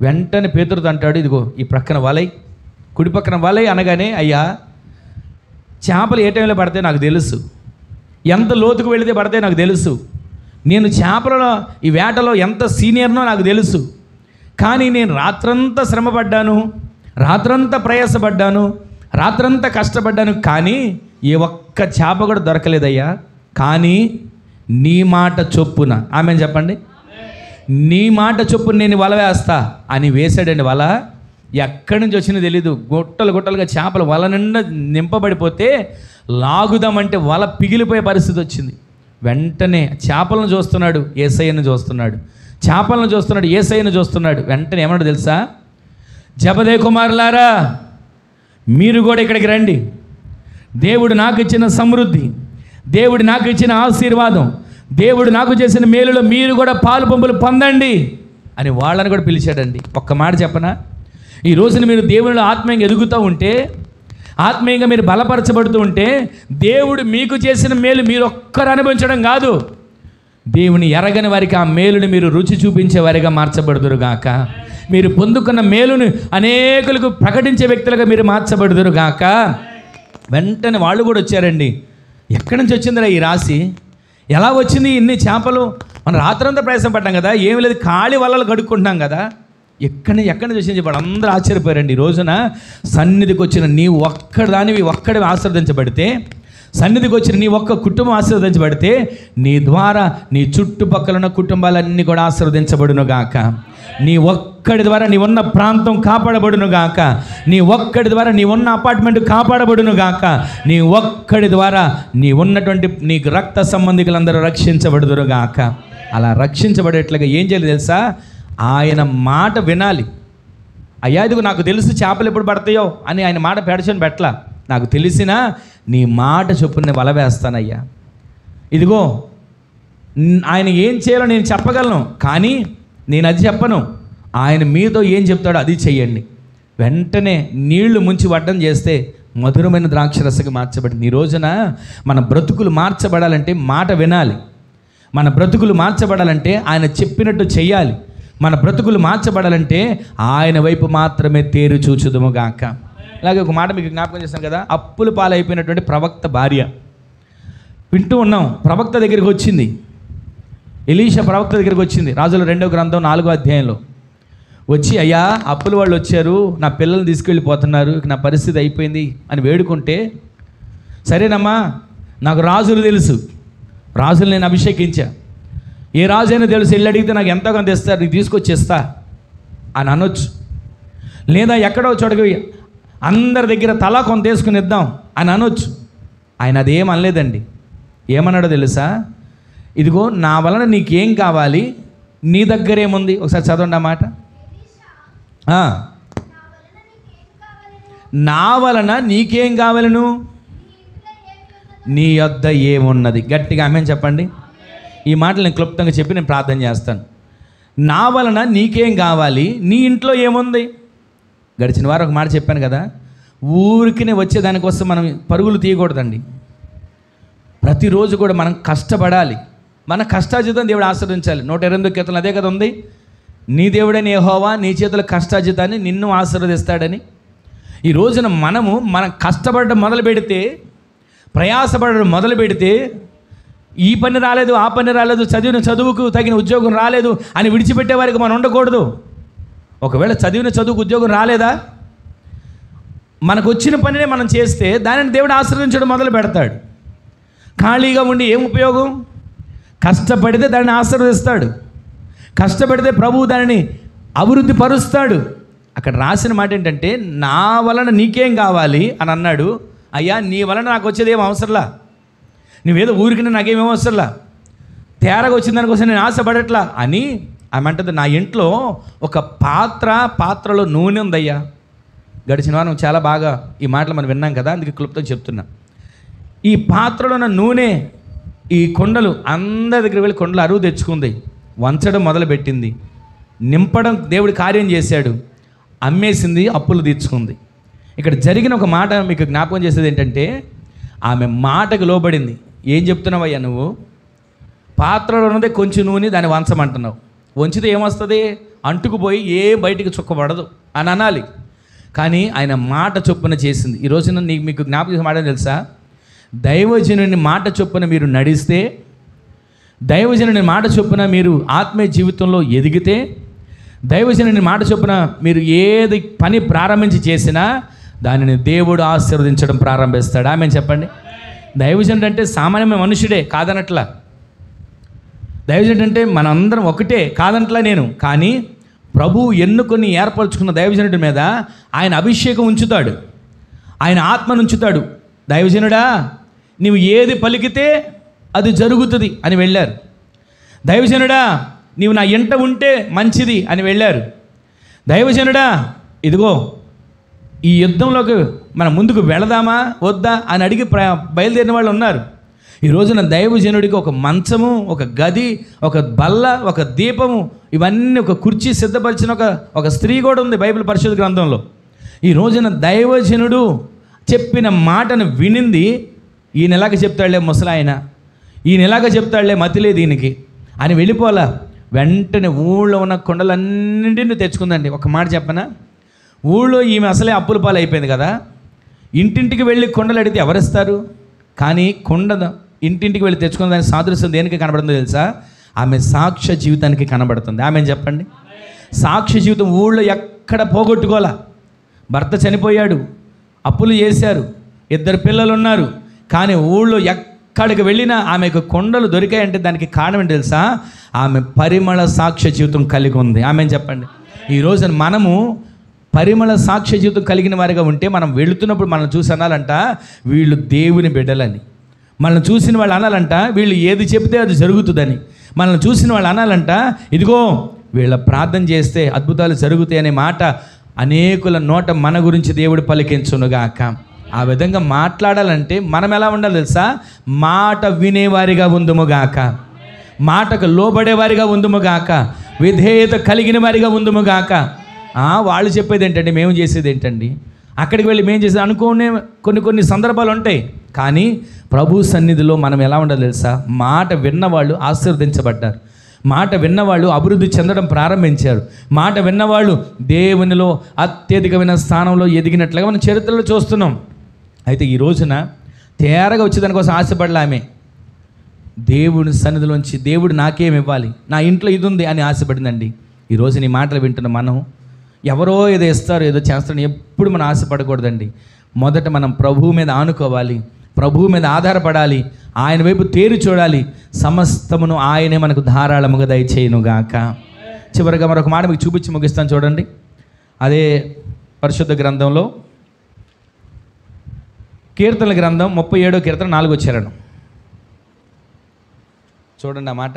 వెంటనే పేతురుతో అంటాడు, ఇదిగో ఈ ప్రక్కన వలై, కుడి పక్కన వలై అనగానే, అయ్యా చేపలు ఏ టైంలో పడితే నాకు తెలుసు, ఎంత లోతుకు వెళితే పడితే నాకు తెలుసు, నేను చేపలలో ఈ వేటలో ఎంత సీనియర్నో నాకు తెలుసు. కానీ నేను రాత్రంతా శ్రమపడ్డాను, రాత్రంతా ప్రయాసపడ్డాను, రాత్రంతా కష్టపడ్డాను, కానీ ఏ ఒక్క చేప కూడా దొరకలేదయ్యా. కానీ నీ మాట చొప్పున, ఆమెను చెప్పండి, నీ మాట చొప్పున నేను వల వేస్తా అని వేశాడండి వల. ఎక్కడి నుంచి వచ్చిందో తెలీదు. గుట్టలు గుట్టలుగా చేపలు వల నిండా నింపబడిపోతే లాగుదామంటే వల పిగిలిపోయే పరిస్థితి వచ్చింది. వెంటనే చేపలను చూస్తున్నాడు, యేసయ్యను చూస్తున్నాడు. చేపలను చూస్తున్నాడు, యేసయ్యను చూస్తున్నాడు. వెంటనే ఏమన్నాడు తెలుసా? జబదే కుమారులారా, మీరు కూడా ఇక్కడికి రండి. దేవుడు నాకు ఇచ్చిన సమృద్ధి, దేవుడు నాకు ఇచ్చిన ఆశీర్వాదం, దేవుడు నాకు చేసిన మేలులో మీరు కూడా పాలు పంపులు పొందండి అని వాళ్ళని కూడా పిలిచాడండి. ఒక్క మాట చెప్పనా, ఈ రోజున మీరు దేవునిలో ఆత్మీయంగా ఎదుగుతూ ఉంటే, ఆత్మీయంగా మీరు బలపరచబడుతూ ఉంటే, దేవుడు మీకు చేసిన మేలు మీరు ఒక్కరు అనుభవించడం కాదు, దేవుని ఎరగని వారికి ఆ మేలుని మీరు రుచి చూపించే వారిగా మార్చబడుదురుగాక. మీరు పొందుకున్న మేలుని అనేకులకు ప్రకటించే వ్యక్తులుగా మీరు మార్చబడుదురుగాక. వెంటనే వాళ్ళు కూడా వచ్చారండి. ఎక్కడి నుంచి వచ్చిందిరా ఈ రాశి? ఎలా వచ్చింది ఇన్ని చేపలు? మనం రాత్రంతా ప్రయాసం పడ్డాం కదా, ఏమి లేదు, ఖాళీ వలలు కడుక్కుంటున్నాం కదా, ఎక్కడి నుంచి వచ్చింది చెప్పాడు. అందరూ ఆశ్చర్యపోయారండి. ఈ రోజున సన్నిధికి వచ్చిన నీవు ఒక్కడివి ఆశీర్వదించబడితే, సన్నిధికి వచ్చిన నీ ఒక్క కుటుంబం ఆశీర్వదించబడితే, నీ ద్వారా నీ చుట్టుపక్కల ఉన్న కుటుంబాలన్నీ కూడా ఆశీర్వదించబడును గాక. నీ ఒక్కడి ద్వారా నీ ఉన్న ప్రాంతం కాపాడబడును గాక. నీ ఒక్కడి ద్వారా నీ ఉన్న అపార్ట్మెంట్ కాపాడబడును గాక. నీ ఒక్కడి ద్వారా నీ ఉన్నటువంటి నీకు రక్త సంబంధికులందరూ రక్షించబడుదురు గాక. అలా రక్షించబడేట్లుగా ఏం చేయాలి తెలుసా? ఆయన మాట వినాలి. అయ్యా ఇదిగో నాకు తెలుసు చేపలు ఎప్పుడు పడతాయో అని ఆయన మాట పెడచని పెట్టలా. నాకు తెలిసినా నీ మాట చొప్పున వల వేస్తానయ్యా. ఇదిగో ఆయన ఏం చేయాలో నేను చెప్పగలను, కానీ నేను అది చెప్పను. ఆయన మీతో ఏం చెప్తాడో అది చెయ్యండి. వెంటనే నీళ్లు ముంచి వడ్డం చేస్తే మధురమైన ద్రాక్షరసగా మార్చబడింది. ఈ రోజున మన బ్రతుకులు మార్చబడాలంటే మాట వినాలి. మన బ్రతుకులు మార్చబడాలంటే ఆయన చెప్పినట్టు చెయ్యాలి. మన బ్రతుకులు మార్చబడాలంటే ఆయన వైపు మాత్రమే తేరు చూచుదుముగాక. అలాగే ఒక మాట మీకు జ్ఞాపకం చేస్తాను కదా, అప్పుల పాలైపోయినటువంటి ప్రవక్త భార్య. వింటూ ఉన్నాం, ప్రవక్త దగ్గరికి వచ్చింది, ఎలీషా ప్రవక్త దగ్గరికి వచ్చింది. రాజుల 2వ గ్రంథం 4వ అధ్యాయంలో వచ్చి, అయ్యా అప్పుల వాళ్ళు వచ్చారు, నా పిల్లల్ని తీసుకెళ్ళిపోతున్నారు, ఇక నా పరిస్థితి అయిపోయింది అని వేడుకుంటే, సరేనమ్మా నాకు రాజులు తెలుసు, రాజులు నేను అభిషేకించా, ఏ రాజు అయినా తెలుసు, వెళ్ళి అడిగితే నాకు ఎంతో కొంత ఇస్తారు, నీకు తీసుకొచ్చి ఇస్తా అని అనొచ్చు. లేదా ఎక్కడో చోటకి అందరి దగ్గర తలా కొంత వేసుకుని ఇద్దాం అని అనొచ్చు. ఆయన అదేం అనలేదండి. ఏమన్నాడో తెలుసా? ఇదిగో నా వలన నీకేం కావాలి, నీ దగ్గర ఏముంది, ఒకసారి చదవండి ఆ మాట. నా వలన నీకేం కావాలను, నీ యొద్ద ఏమున్నది. గట్టిగా ఆమేన్ చెప్పండి. ఈ మాటలు నేను క్లుప్తంగా చెప్పి నేను ప్రార్థన చేస్తాను. నా వలన నీకేం కావాలి, నీ ఇంట్లో ఏముంది. గడిచిన వారం ఒక మాట చెప్పాను కదా, ఊరికినే వచ్చేదానికోసం మనం పరుగులు తీయకూడదండి. ప్రతిరోజు కూడా మనం కష్టపడాలి. మన కష్టార్జితం దేవుడు ఆశీర్వదించాలి. 128 కీర్తనలు అదే కదా ఉంది, నీ దేవుడైన యెహోవా నీ చేతుల కష్టార్జితాన్ని నిన్ను ఆశీర్వదిస్తాడని. ఈ రోజున మనం కష్టపడడం మొదలు పెడితే, ప్రయాసపడడం మొదలు పెడితే, ఈ పని రాలేదు, ఆ పని రాలేదు, చదివిన చదువుకు తగిన ఉద్యోగం రాలేదు అని విడిచిపెట్టే వారికి మనం ఉండకూడదు. ఒకవేళ చదివిన చదువుకు ఉద్యోగం రాలేదా, మనకు వచ్చిన పనినే మనం చేస్తే దానిని దేవుడు ఆశీర్వదించడం మొదలు పెడతాడు. ఖాళీగా ఉండి ఏం ఉపయోగం? కష్టపడితే దానిని ఆశీర్వదిస్తాడు. కష్టపడితే ప్రభువు దానిని అభివృద్ధి పరుస్తాడు. అక్కడ రాసిన మాట ఏంటంటే, నా వలన నీకేం కావాలి అని అన్నాడు. అయ్యా నీ వలన నాకు వచ్చేది ఏం అవసరంలా, నువ్వేదో ఊరికి నాకేమేమో అవసరంలా, తేరగా వచ్చిన దానికోసం నేను ఆశపడట్లా అని ఆమె అంటది. నా ఇంట్లో ఒక పాత్రలో నూనె ఉందయ్యా. గడిచిన వారం చాలా బాగా ఈ మాటలు మనం విన్నాం కదా, అందుకే క్లుప్తంగా చెప్తున్నా. ఈ పాత్రలో ఉన్న నూనె, ఈ కొండలు అందరి దగ్గర వెళ్ళి కొండలు అరువు తెచ్చుకుంది, వంచడం మొదలుపెట్టింది, నింపడం దేవుడి కార్యం చేశాడు, అమ్మేసింది, అప్పులు తీర్చుకుంది. ఇక్కడ జరిగిన ఒక మాట మీకు జ్ఞాపకం చేసేది ఏంటంటే, ఆమె మాటకు లోబడింది. ఏం చెప్తున్నావయ్యా నువ్వు? పాత్రలో ఉన్నదే కొంచెం నూనె, దాన్ని వంచమంటున్నావు. వంచితే ఏమొస్తుంది? అంటుకుపోయి బయటికి చుక్కబడదు అని అనాలి. కానీ ఆయన మాట చొప్పున చేసింది. ఈ రోజున మీకు జ్ఞాపకం చేసే మాట తెలుసా? దైవజనుని మాట చొప్పున మీరు నడిస్తే, దైవజనుని మాట చొప్పున మీరు ఆత్మీయ జీవితంలో ఎదిగితే, దైవజనుని మాట చొప్పున మీరు ఏది పని ప్రారంభించి చేసినా దానిని దేవుడు ఆశీర్వదించడం ప్రారంభిస్తాడు. ఆమెను చెప్పండి. దైవజనుడు అంటే సామాన్యమైన మనుషుడే కాదనట్లా. దైవజనుడు అంటే మనందరం ఒకటే కాదనట్లా నేను. కానీ ప్రభువు ఎన్నుకొని ఏర్పరచుకున్న దైవజనుడి మీద ఆయన అభిషేకం ఉంచుతాడు, ఆయన ఆత్మను ఉంచుతాడు. దైవజనుడా, నీవు ఏది పలికితే అది జరుగుతుంది అని వెళ్ళారు. దైవజనుడా, నీవు నా ఇంట ఉంటే మంచిది అని వెళ్ళారు. దైవజనుడా, ఇదిగో ఈ యుద్ధంలోకి మనం ముందుకు వెళదామా వద్దా అని అడిగి బయలుదేరిన వాళ్ళు ఉన్నారు. ఈ రోజున దైవజనుడికి ఒక మంచము, ఒక గది, ఒక బల్ల, ఒక దీపము, ఇవన్నీ ఒక కుర్చీ సిద్ధపరిచిన ఒక స్త్రీ కూడా ఉంది బైబిల్ పరిశుద్ధ గ్రంథంలో. ఈ రోజున దైవజనుడు చెప్పిన మాటను వినింది, ఈయన ఎలాగ చెప్తాడులే ముసలాయన, ఈయన ఎలాగ చెప్తాడులే మతిలే దీనికి అని వెళ్ళిపోలా. వెంటనే ఊళ్ళో ఉన్న కొండలన్నింటినీ తెచ్చుకుందండి. ఒక మాట చెప్పనా, ఊళ్ళో ఈమె అసలే అప్పుల పాలు అయిపోయింది కదా, ఇంటింటికి వెళ్ళి కొండలు అడిగితే ఎవరిస్తారు? కానీ కొండ ఇంటింటికి వెళ్ళి తెచ్చుకున్న దానికి సాదృశ్యం దేనికి కనబడుతుందో తెలుసా? ఆమె సాక్ష్య జీవితానికి కనబడుతుంది. ఆమె చెప్పండి, సాక్ష్య జీవితం ఊళ్ళో ఎక్కడ పోగొట్టుకోవాలా. భర్త చనిపోయాడు, అప్పులు చేశారు, 2 పిల్లలు ఉన్నారు, కానీ ఊళ్ళో ఎక్కడికి వెళ్ళినా ఆమెకు కొండలు దొరికాయంటే దానికి కారణం ఏంటి తెలుసా? ఆమె పరిమళ సాక్ష్య జీవితం కలిగి ఉంది. ఆమె చెప్పండి, ఈరోజు మనము పరిమళ సాక్ష్య జీవితం కలిగిన వారిగా ఉంటే మనం వెళుతున్నప్పుడు మనం చూసి అనాలంట, వీళ్ళు దేవుని బిడ్డలని. మనల్ని చూసిన వాళ్ళు అనాలంట, వీళ్ళు ఏది చెబితే అది జరుగుతుందని. మనల్ని చూసిన వాళ్ళు అనాలంట, ఇదిగో వీళ్ళ ప్రార్థన చేస్తే అద్భుతాలు జరుగుతాయి అనే మాట అనేకుల నోట మన గురించి దేవుడు పలికించునుగాక. ఆ విధంగా మాట్లాడాలంటే మనం ఎలా ఉండాలి తెలుసా? మాట వినేవారిగా ఉందుముగాక, మాటకు లోబడేవారిగా ఉందుముగాక, విధేయత కలిగిన వారిగా ఉందుముగాక. వాళ్ళు చెప్పేది ఏంటండి, మేము చేసేది ఏంటండి, అక్కడికి వెళ్ళి మేము చేసేది అనుకునే కొన్ని సందర్భాలు ఉంటాయి. కానీ ప్రభు సన్నిధిలో మనం ఎలా ఉండాలి తెలుసా? మాట విన్నవాళ్ళు ఆశీర్వదించబడ్డారు, మాట విన్నవాళ్ళు అభివృద్ధి చెందడం ప్రారంభించారు, మాట విన్నవాళ్ళు దేవునిలో అత్యధికమైన స్థానంలో ఎదిగినట్లుగా మనం చరిత్రలో చూస్తున్నాం. అయితే ఈ రోజున తేరగా వచ్చేదానికోసం ఆశపడలే ఆమె. దేవుని సన్నిధిలోంచి దేవుడు నాకేమి ఇవ్వాలి, నా ఇంట్లో ఇది ఉంది అని ఆశపడిందండి. ఈరోజు నీ మాటలు వింటున్న మనం ఎవరో ఏదో ఇస్తారు, ఏదో చేస్తారని ఎప్పుడు మనం ఆశపడకూడదండి. మొదట మనం ప్రభువు మీద ఆనుకోవాలి, ప్రభువు మీద ఆధారపడాలి, ఆయన వైపు తేరి చూడాలి. సమస్తమును ఆయనే మనకు ధారాళముగా దయచేయునుగాక. చివరిగా మరొక మాట మీకు చూపించి ముగిస్తాను చూడండి. అదే పరిశుద్ధ గ్రంథంలో కీర్తనల గ్రంథం 37వ కీర్తన 4వ చరణం చూడండి. ఆ మాట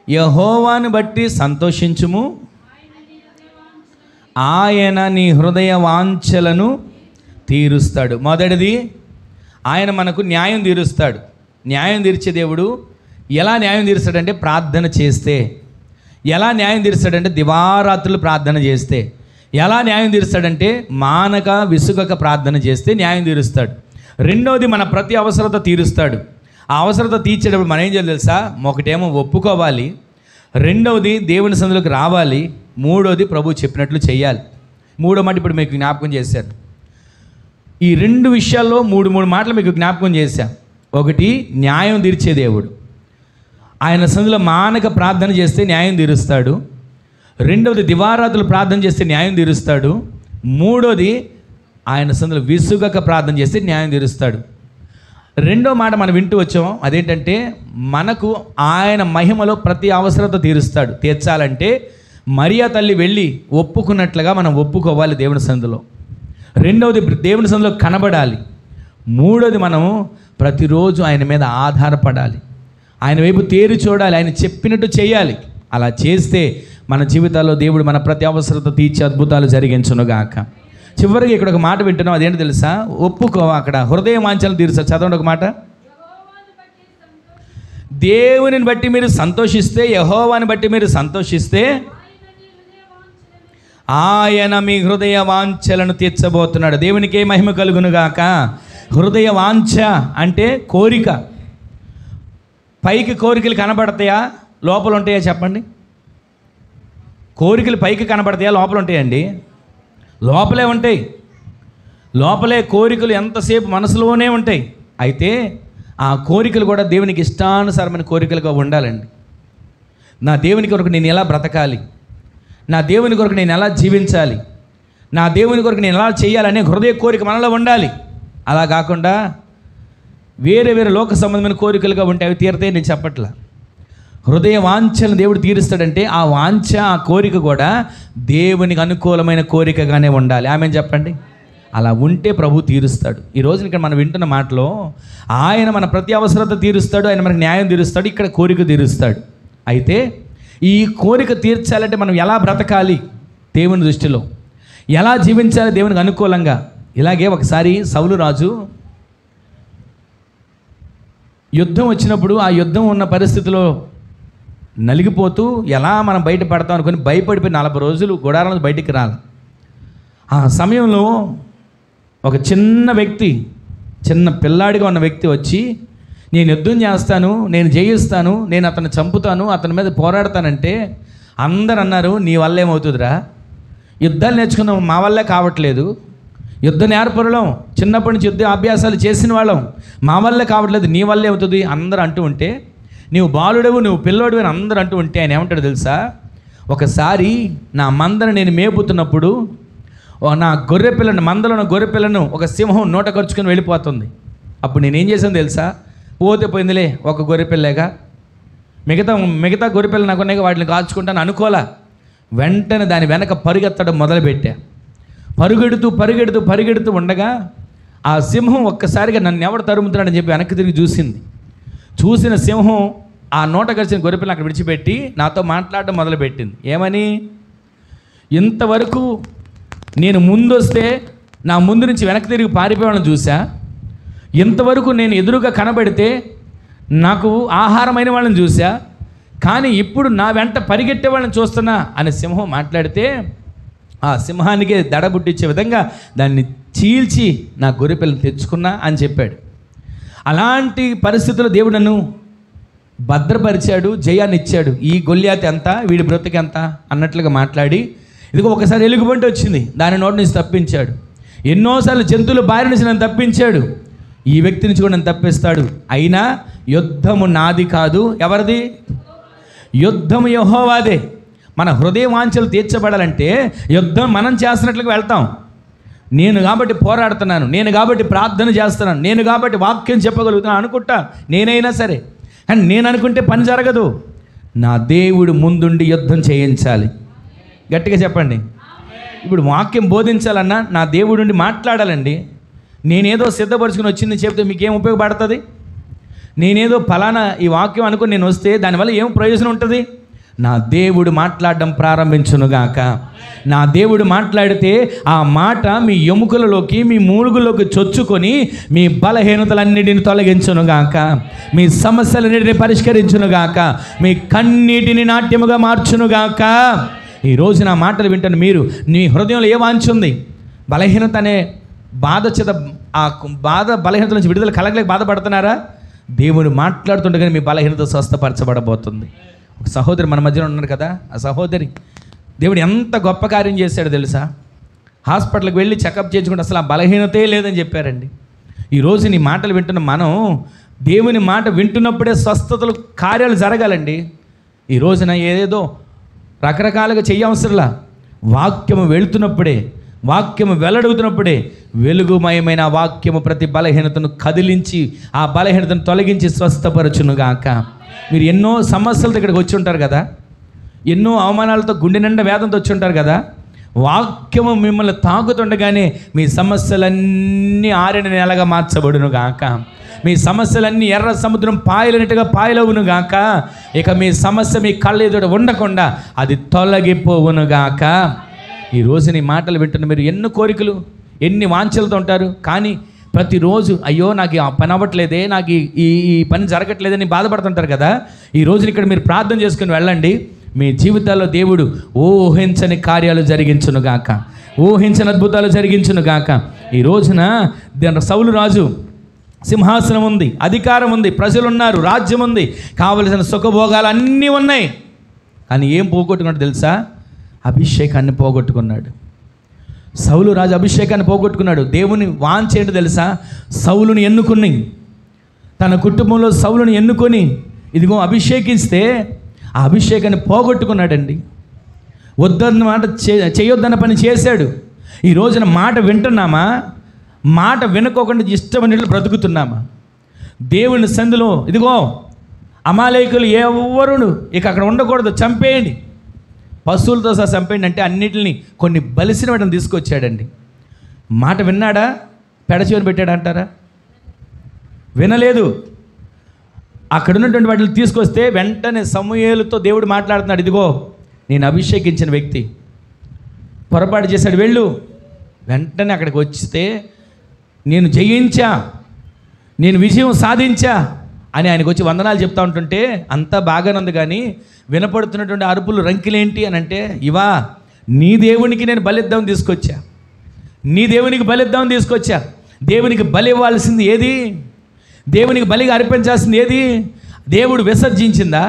యెహోవాను బట్టి సంతోషించుము, ఆయన నీ హృదయ వాంఛలను తీరుస్తాడు. మొదటిది, ఆయన మనకు న్యాయం తీరుస్తాడు. న్యాయం తీర్చే దేవుడు ఎలా న్యాయం తీరుస్తాడంటే ప్రార్థన చేస్తే. ఎలా న్యాయం తీరుస్తాడంటే దివారాత్రులు ప్రార్థన చేస్తే. ఎలా న్యాయం తీరుస్తాడంటే మానక విసుగక ప్రార్థన చేస్తే న్యాయం తీరుస్తాడు. రెండవది, మన ప్రతి అవసరత తీరుస్తాడు. ఆ అవసరత తీర్చేటప్పుడు మనం ఏం చేయాలి తెలుసా? ఒకటేమో ఒప్పుకోవాలి, రెండవది దేవుని సన్నిధిలోకి రావాలి, మూడవది ప్రభు చెప్పినట్లు చేయాలి. మూడో మాట ఇప్పుడు మీకు జ్ఞాపకం చేశాను. ఈ 2 విషయాల్లో 3 మాటలు మీకు జ్ఞాపకం చేశాను. ఒకటి, న్యాయం తీర్చే దేవుడు, ఆయన సన్నిధిలో మానక ప్రార్థన చేస్తే న్యాయం తీరుస్తాడు. రెండవది, దివారాత్రులు ప్రార్థన చేస్తే న్యాయం తీరుస్తాడు. మూడోది, ఆయన సన్నిధిలో విసుగక ప్రార్థన చేస్తే న్యాయం తీరుస్తాడు. రెండో మాట మనం వింటూ వచ్చాం, అదేంటంటే మనకు ఆయన మహిమలో ప్రతి అవసరత తీర్చాలంటే మరియా తల్లి వెళ్ళి ఒప్పుకున్నట్లుగా మనం ఒప్పుకోవాలి దేవుని సన్నిధిలో. రెండవది, దేవుని సన్నిధిలో కనబడాలి. మూడోది, మనము ప్రతిరోజు ఆయన మీద ఆధారపడాలి, ఆయన వైపు తేరి చూడాలి, ఆయన చెప్పినట్టు చేయాలి. అలా చేస్తే మన జీవితాల్లో దేవుడు మన ప్రతి అవసరత తీర్చి అద్భుతాలు జరిగించునుగాక. చివరికి ఇక్కడ ఒక మాట వింటున్నాం, అదేంటి తెలుసా? ఒప్పుకోవా, అక్కడ హృదయ వాంఛలను తీరుస్తా. చదవండి ఒక మాట. దేవునిని బట్టి మీరు సంతోషిస్తే, యెహోవాని బట్టి మీరు సంతోషిస్తే ఆయన మీ హృదయ వాంఛలను తీర్చబోతున్నాడు. దేవునికే మహిమ కలుగునుగాక. హృదయ వాంఛ అంటే కోరిక. పైకి కోరికలు కనబడతాయా, లోపల ఉంటాయా చెప్పండి? కోరికలు పైకి కనబడతాయా, లోపల ఉంటాయండి? లోపలే ఉంటాయి. లోపలే కోరికలు ఎంతసేపు మనసులోనే ఉంటాయి. అయితే ఆ కోరికలు కూడా దేవునికి ఇష్టానుసారమైన కోరికలుగా ఉండాలండి. నా దేవుని కొరకు నేను ఎలా బ్రతకాలి, నా దేవుని కొరకు నేను ఎలా జీవించాలి, నా దేవుని కొరకు నేను ఎలా చేయాలనే హృదయ కోరిక మనలో ఉండాలి. అలా కాకుండా వేరే వేరే లోక సంబంధమైన కోరికలుగా ఉంటాయి, అవి తీరతాయి నేను చెప్పట్లా. హృదయ వాంఛను దేవుడు తీరుస్తాడంటే ఆ వాంఛ, ఆ కోరిక కూడా దేవునికి అనుకూలమైన కోరికగానే ఉండాలి. ఆమెను చెప్పండి. అలా ఉంటే ప్రభు తీరుస్తాడు. ఈ రోజున ఇక్కడ మనం వింటున్న మాటలో ఆయన మన ప్రతి అవసరత తీరుస్తాడు, ఆయన మనకు న్యాయం తీరుస్తాడు, ఇక్కడ కోరిక తీరుస్తాడు. అయితే ఈ కోరిక తీర్చాలంటే మనం ఎలా బ్రతకాలి దేవుని దృష్టిలో, ఎలా జీవించాలి దేవునికి అనుకూలంగా. ఇలాగే ఒకసారి సౌలు రాజు యుద్ధం వచ్చినప్పుడు ఆ యుద్ధం ఉన్న పరిస్థితిలో నలిగిపోతూ ఎలా మనం బయట పడతాం అనుకుని భయపడిపోయి 40 రోజులు గుడారం బయటికి రాలి. ఆ సమయంలో ఒక చిన్న వ్యక్తి, చిన్న పిల్లాడిగా ఉన్న వ్యక్తి వచ్చి, నేను యుద్ధం చేస్తాను, నేను జయిస్తాను, నేను అతన్ని చంపుతాను, అతని మీద పోరాడతానంటే అందరు అన్నారు, నీ వల్ల ఏమవుతుందిరా, యుద్ధాలు నేర్చుకున్నాం, మా వల్లే కావట్లేదు, యుద్ధ నేర్పరులం, చిన్నప్పటి నుంచి యుద్ధ అభ్యాసాలు చేసిన వాళ్ళం, మా వల్లే కావట్లేదు, నీ వల్లే అవుతుంది అందరూ అంటూ ఉంటే, నువ్వు బాలుడవు, నువ్వు పిల్లోడు అని అందరూ అంటూ ఉంటే ఆయన ఏమంటాడు తెలుసా? ఒకసారి నా మందను నేను మేపుతున్నప్పుడు నా గొర్రెపిల్లను, మందలో ఉన్న గొర్రెపిల్లను ఒక సింహం నోట ఖర్చుకొని వెళ్ళిపోతుంది. అప్పుడు నేనేం చేశాను తెలుసా? పోతే పోయిందిలే, ఒక గొర్రెపిల్లేగా, మిగతా గొర్రెపిల్లలు నాకు ఉన్నాయి, వాటిని కాల్చుకుంటాను అనుకోలా. వెంటనే దాని వెనక పరుగెత్తడం మొదలుపెట్టా. పరిగెడుతూ ఉండగా ఆ సింహం ఒక్కసారిగా నన్ను ఎవడు తరుముతున్నాడని చెప్పి వెనక్కి తిరిగి చూసింది. చూసిన సింహం ఆ నోట కలిసిన గొర్రెపిల్లని అక్కడ విడిచిపెట్టి నాతో మాట్లాడడం మొదలుపెట్టింది. ఏమని? ఇంతవరకు నేను ముందొస్తే నా ముందు నుంచి వెనక్కి తిరిగి పారిపోవాలని చూసా, ఇంతవరకు నేను ఎదురుగా కనబడితే నాకు ఆహారమైన వాళ్ళని చూసా, కానీ ఇప్పుడు నా వెంట పరిగెట్టే వాళ్ళని చూస్తున్నా అని సింహం మాట్లాడితే, ఆ సింహానికే దడబుట్టించే విధంగా దాన్ని చీల్చి నా గొర్రెపిల్లని తెచ్చుకున్నా అని చెప్పాడు. అలాంటి పరిస్థితుల్లో దేవుడు నన్ను భద్రపరిచాడు, జయాన్ని ఇచ్చాడు. ఈ గొల్యాత్ ఎంత, వీడి బ్రతుకు ఎంత అన్నట్లుగా మాట్లాడి, ఇదిగో ఒకసారి ఎలుగుబంటి వచ్చింది, దాని నోటి నుంచి తప్పించాడు. ఎన్నోసార్లు జంతువుల బారి నుంచి నన్ను తప్పించాడు, ఈ వ్యక్తి నుంచి కూడా నన్ను తప్పిస్తాడు. అయినా యుద్ధము నాది కాదు, ఎవరిది? యుద్ధము యెహోవాదే. మన హృదయ వాంఛలు తీర్చబడాలంటే యుద్ధం మనం చేస్తున్నట్లుగా వెళ్తాం. నేను కాబట్టి పోరాడుతున్నాను, నేను కాబట్టి ప్రార్థన చేస్తున్నాను, నేను కాబట్టి వాక్యం చెప్పగలుగుతున్నాను అనుకుంటా నేనైనా సరే. కానీ నేను అనుకుంటే పని జరగదు. నా దేవుడు ముందుండి యుద్ధం చేయించాలి. గట్టిగా చెప్పండి. ఇప్పుడు వాక్యం బోధించాలన్నా నా దేవుడుండి మాట్లాడాలండి. నేనేదో సిద్ధపరుచుకుని వచ్చింది చెప్తే మీకేం ఉపయోగపడుతుంది? నేనేదో ఫలానా ఈ వాక్యం అనుకుని నేను వస్తే దానివల్ల ఏం ప్రయోజనం ఉంటుంది? నా దేవుడు మాట్లాడడం ప్రారంభించునుగాక. నా దేవుడు మాట్లాడితే ఆ మాట మీ ఎముకలలోకి, మీ మూలుగులోకి చొచ్చుకొని మీ బలహీనతలన్నిటిని తొలగించునుగాక, మీ సమస్యలన్నిటిని పరిష్కరించునుగాక, మీ కన్నీటిని నాట్యముగా మార్చునుగాక. ఈరోజు నా మాటలు వింటాను మీరు, నీ హృదయంలో ఏ వాంఛ ఉంది? బలహీనత అనే బాధ చేత, ఆ బలహీనత నుంచి విడుదల కలగలేక బాధపడుతున్నారా? దేవుడు మాట్లాడుతుండగానే మీ బలహీనత స్వస్థపరచబడబోతుంది. ఒక సహోదరి మన మధ్యలో ఉన్నారు కదా, ఆ సహోదరి దేవుడు ఎంత గొప్ప కార్యం చేశాడో తెలుసా? హాస్పిటల్కి వెళ్ళి చెకప్ చేసుకుంటే అసలు ఆ బలహీనతే లేదని చెప్పారండి. ఈరోజు నీ మాటలు వింటున్న మనం దేవుని మాట వింటున్నప్పుడే స్వస్థతలు కార్యాలు జరగాలండి. ఈ రోజున ఏదేదో రకరకాలుగా చెయ్యవసరంలా, వాక్యము వెళుతున్నప్పుడే, వాక్యము వెల్లడుగుతున్నప్పుడే వెలుగుమయమైన వాక్యము ప్రతి బలహీనతను కదిలించి ఆ బలహీనతను తొలగించి స్వస్థపరచునుగాక. మీరు ఎన్నో సమస్యలతో ఇక్కడికి వచ్చి ఉంటారు కదా, ఎన్నో అవమానాలతో గుండె నిండా వేదంతో వచ్చి ఉంటారు కదా. వాక్యము మిమ్మల్ని తాకుతుండగానే మీ సమస్యలన్నీ ఆరిన నెలగా మార్చబడునుగాక, మీ సమస్యలన్నీ ఎర్ర సముద్రం పాయలనట్టుగా పాయలవునుగాక. ఇక మీ సమస్య మీ కళ్ళ ఎదుట ఉండకుండా అది తొలగిపోవునుగాక. ఈరోజు నీ మాటలు వింటున్న మీరు ఎన్నో కోరికలు, ఎన్ని వాంఛలతో ఉంటారు. కానీ ప్రతిరోజు అయ్యో నాకు ఆ పని అవ్వట్లేదే, నాకు ఈ పని జరగట్లేదని బాధపడుతుంటారు కదా. ఈ రోజున ఇక్కడ మీరు ప్రార్థన చేసుకుని వెళ్ళండి. మీ జీవితాల్లో దేవుడు ఊహించని కార్యాలు జరిగించునుగాక, ఊహించని అద్భుతాలు జరిగించునుగాక. ఈ రోజున సౌలు రాజు సింహాసనం ఉంది, అధికారం ఉంది, ప్రజలు ఉన్నారు, రాజ్యం ఉంది, కావలసిన సుఖభోగాలు అన్నీ ఉన్నాయి. కానీ ఏం పోగొట్టుకున్నాడు తెలుసా? అభిషేకాన్ని పోగొట్టుకున్నాడు. సౌలు రాజు అభిషేకాన్ని పోగొట్టుకున్నాడు. దేవుని వాంఛ ఏంటో తెలుసా? సౌలుని ఎన్నుకుని, తన కుటుంబంలో సౌలుని ఎన్నుకొని ఇదిగో అభిషేకిస్తే ఆ అభిషేకాన్ని పోగొట్టుకున్నాడండి. వద్దన్న మాట చేయొద్దన్న పని చేశాడు. ఈ రోజున మాట వింటున్నామా? మాట వినుకోకుండా ఇష్టమైనట్లు బ్రతుకుతున్నామా? దేవుని సందులో ఇదిగో అమాలేకులు ఎవరును ఇక అక్కడ ఉండకూడదు, చంపేయండి, పశువులతో సహా చంపేయండి అంటే అన్నిటిని కొన్ని బలిసిన వాటిని తీసుకొచ్చాడండి. మాట విన్నాడా? పెడచెవిన పెట్టాడా అంటారా? వినలేదు. అక్కడ ఉన్నటువంటి వాటిని తీసుకొస్తే వెంటనే సమూయేలుతో దేవుడు మాట్లాడుతున్నాడు, ఇదిగో నేను అభిషేకించిన వ్యక్తి పొరపాటు చేశాడు, వెళ్ళు. వెంటనే అక్కడికి వస్తే నేను జయించా, నేను విజయం సాధించా అని ఆయనకు వచ్చి వందనాలు చెప్తా ఉంటుంటే అంతా బాగానే ఉంది. కానీ వినపడుతున్నటువంటి అరుపులు రంకిలేంటి అని అంటే, ఇవా నీ దేవునికి నేను బలిద్దాం తీసుకొచ్చా, నీ దేవునికి బలిద్దాం తీసుకొచ్చా. దేవునికి బలి ఇవ్వాల్సింది ఏది? దేవునికి బలిగా అర్పించాల్సింది ఏది? దేవుడు విసర్జించిందా?